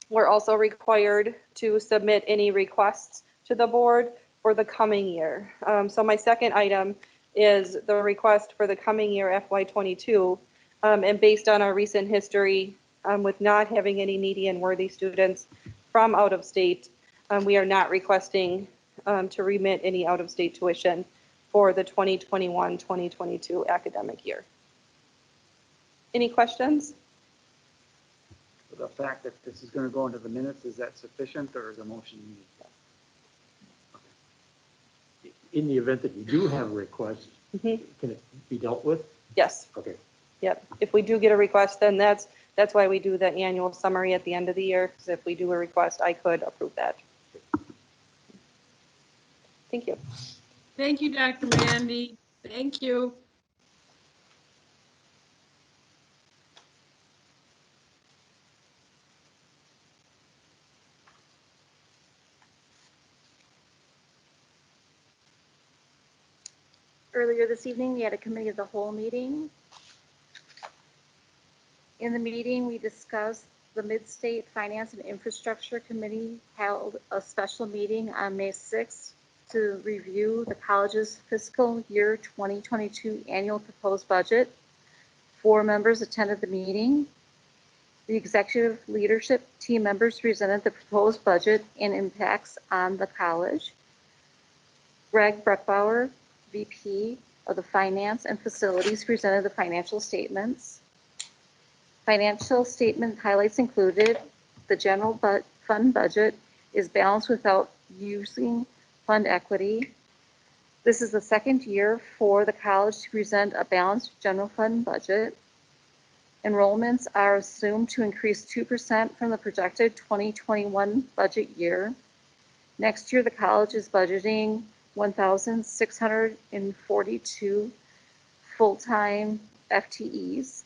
we're also required to submit any requests to the board for the coming year. So my second item is the request for the coming year FY22, and based on our recent history with not having any needy and worthy students from out of state, we are not requesting to remit any out of state tuition for the 2021-2022 academic year. Any questions? The fact that this is going to go into the minutes, is that sufficient, or is a motion needed? in the event that you do have a request, can it be dealt with? Yes. Okay. Yep. If we do get a request, then that's why we do the annual summary at the end of the year, because if we do a request, I could approve that. Thank you. Thank you, Dr. Mandy. Thank you. Earlier this evening, we had a committee of the whole meeting. In the meeting, we discussed the Mid-State Finance and Infrastructure Committee held a special meeting on May 6th to review the college's fiscal year 2022 annual proposed budget. 4 members attended the meeting. The executive leadership team members presented the proposed budget and impacts on the college. Greg Breckbauer, VP of the Finance and Facilities, presented the financial statements. Financial statement highlights included the general fund budget is balanced without using fund equity. This is the second year for the college to present a balanced general fund budget. Enrollments are assumed to increase 2% from the projected 2021 budget year. Next year, the college is budgeting 1,642 full-time FTEs.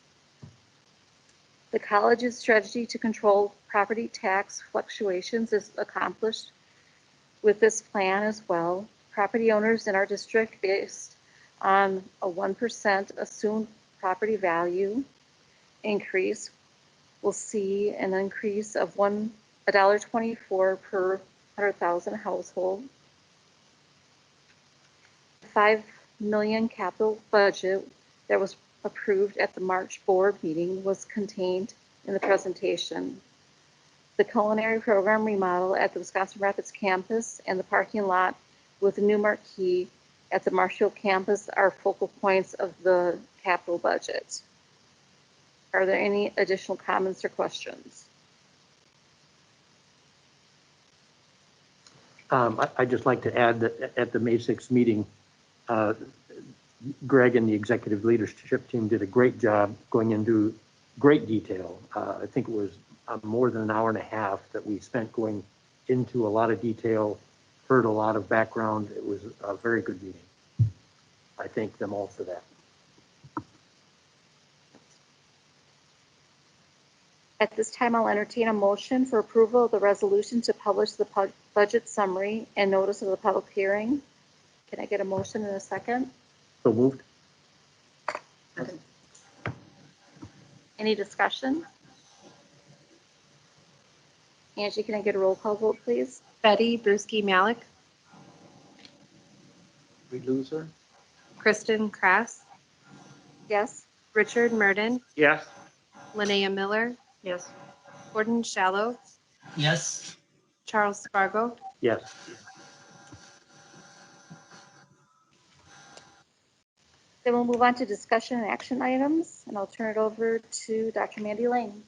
The college's strategy to control property tax fluctuations is accomplished with this plan as well. Property owners in our district, based on a 1% assumed property value increase, will see an increase of $1.24 per 100,000 household. The $5 million capital budget that was approved at the March board meeting was contained in the presentation. The culinary program remodel at the Wisconsin Rapids campus and the parking lot with the new marquee at the Marshfield campus are focal points of the capital budget. Are there any additional comments or questions? I'd just like to add that at the May 6th meeting, Greg and the executive leadership team did a great job going into great detail. I think it was more than an hour and a half that we spent going into a lot of detail, heard a lot of background. It was a very good meeting. I thank them all for that. At this time, I'll entertain a motion for approval of the resolution to publish the budget summary and notice of the public hearing. Can I get a motion in a second? So moved. Any discussion? Angie, can I get a roll call vote, please? Betty Brusky Malik, We lose her? Kristen Krass, Yes. Richard Murden, Yes. Linnea Miller, Yes. Gordon Shallow, Yes. Charles Spargo, Yes. Then we'll move on to discussion and action items, and I'll turn it over to Dr. Mandy Lane.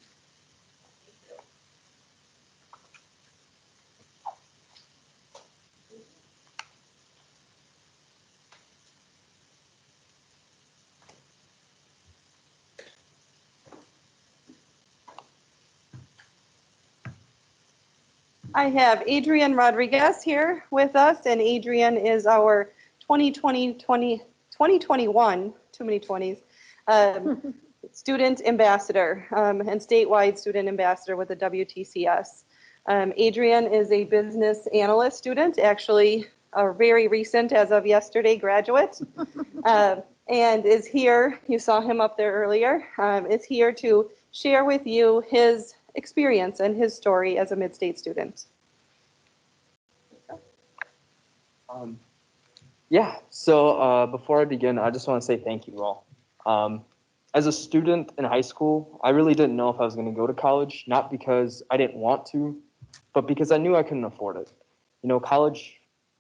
I have Adrian Rodriguez here with us, and Adrian is our 2021, too many 20s, student ambassador and statewide student ambassador with the WTCS. Adrian is a business analyst student, actually a very recent, as of yesterday, graduate, and is here, you saw him up there earlier, is here to share with you his experience and his story as a mid-state student. So before I begin, I just want to say thank you all. As a student in high school, I really didn't know if I was going to go to college, not because I didn't want to, but because I knew I couldn't afford it. You know, college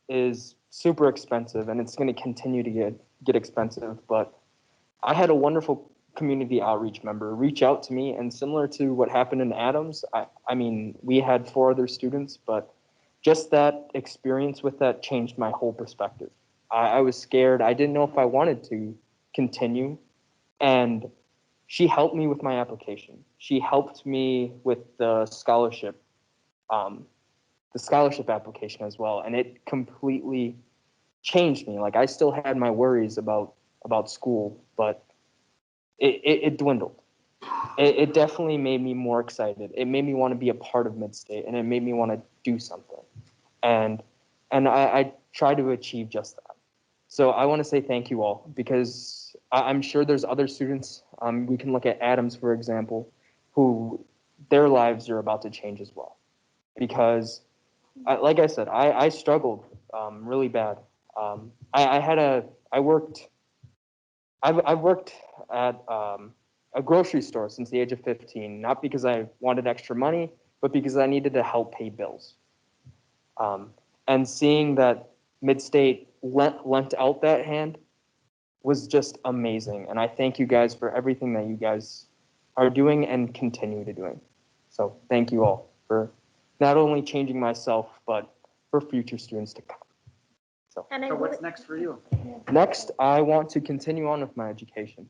is super expensive and it's going to continue to get expensive, but I had a wonderful community outreach member reach out to me, and similar to what happened in Adams, I mean, we had 4 other students, but just that experience with that changed my whole perspective. I was scared. I didn't know if I wanted to continue. And she helped me with my application. She helped me with the scholarship application as well. And it completely changed me. Like, I still had my worries about school, but it dwindled. It definitely made me more excited. It made me want to be a part of Mid-State, and it made me want to do something. And I try to achieve just that. So I want to say thank you all, because I'm sure there's other students. We can look at Adams, for example, who their lives are about to change as well. Because, like I said, I struggled really bad. I've worked at a grocery store since the age of 15, not because I wanted extra money, but because I needed to help pay bills. And seeing that Mid-State lent out that hand was just amazing. And I thank you guys for everything that you guys are doing and continue to doing. So thank you all for not only changing myself, but for future students to come. So what's next for you? Next, I want to continue on with my education.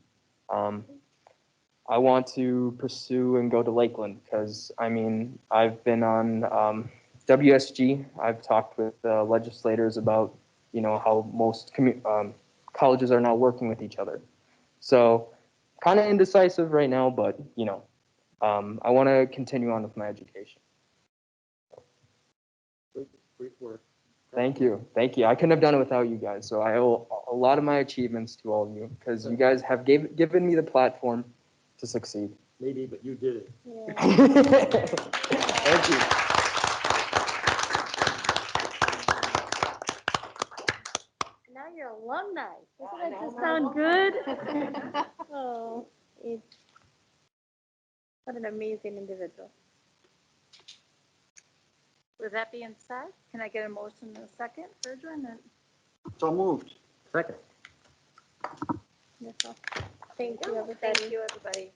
I want to pursue and go to Lakeland, because I mean, I've been on WSG. I've talked with legislators about, you know, how most colleges are now working with each other. So kind of indecisive right now, but you know, I want to continue on with my education. Great work. Thank you. Thank you. I couldn't have done it without you guys. So I owe a lot of my achievements to all of you, because you guys have given me the platform to succeed. Maybe, but you did it. Thank you. Now you're alumni. Doesn't that just sound good? Oh, what an amazing individual. With that being said, can I get a motion in a second for adjournment? So moved. Second. Thank you, everybody. Thank you, everybody.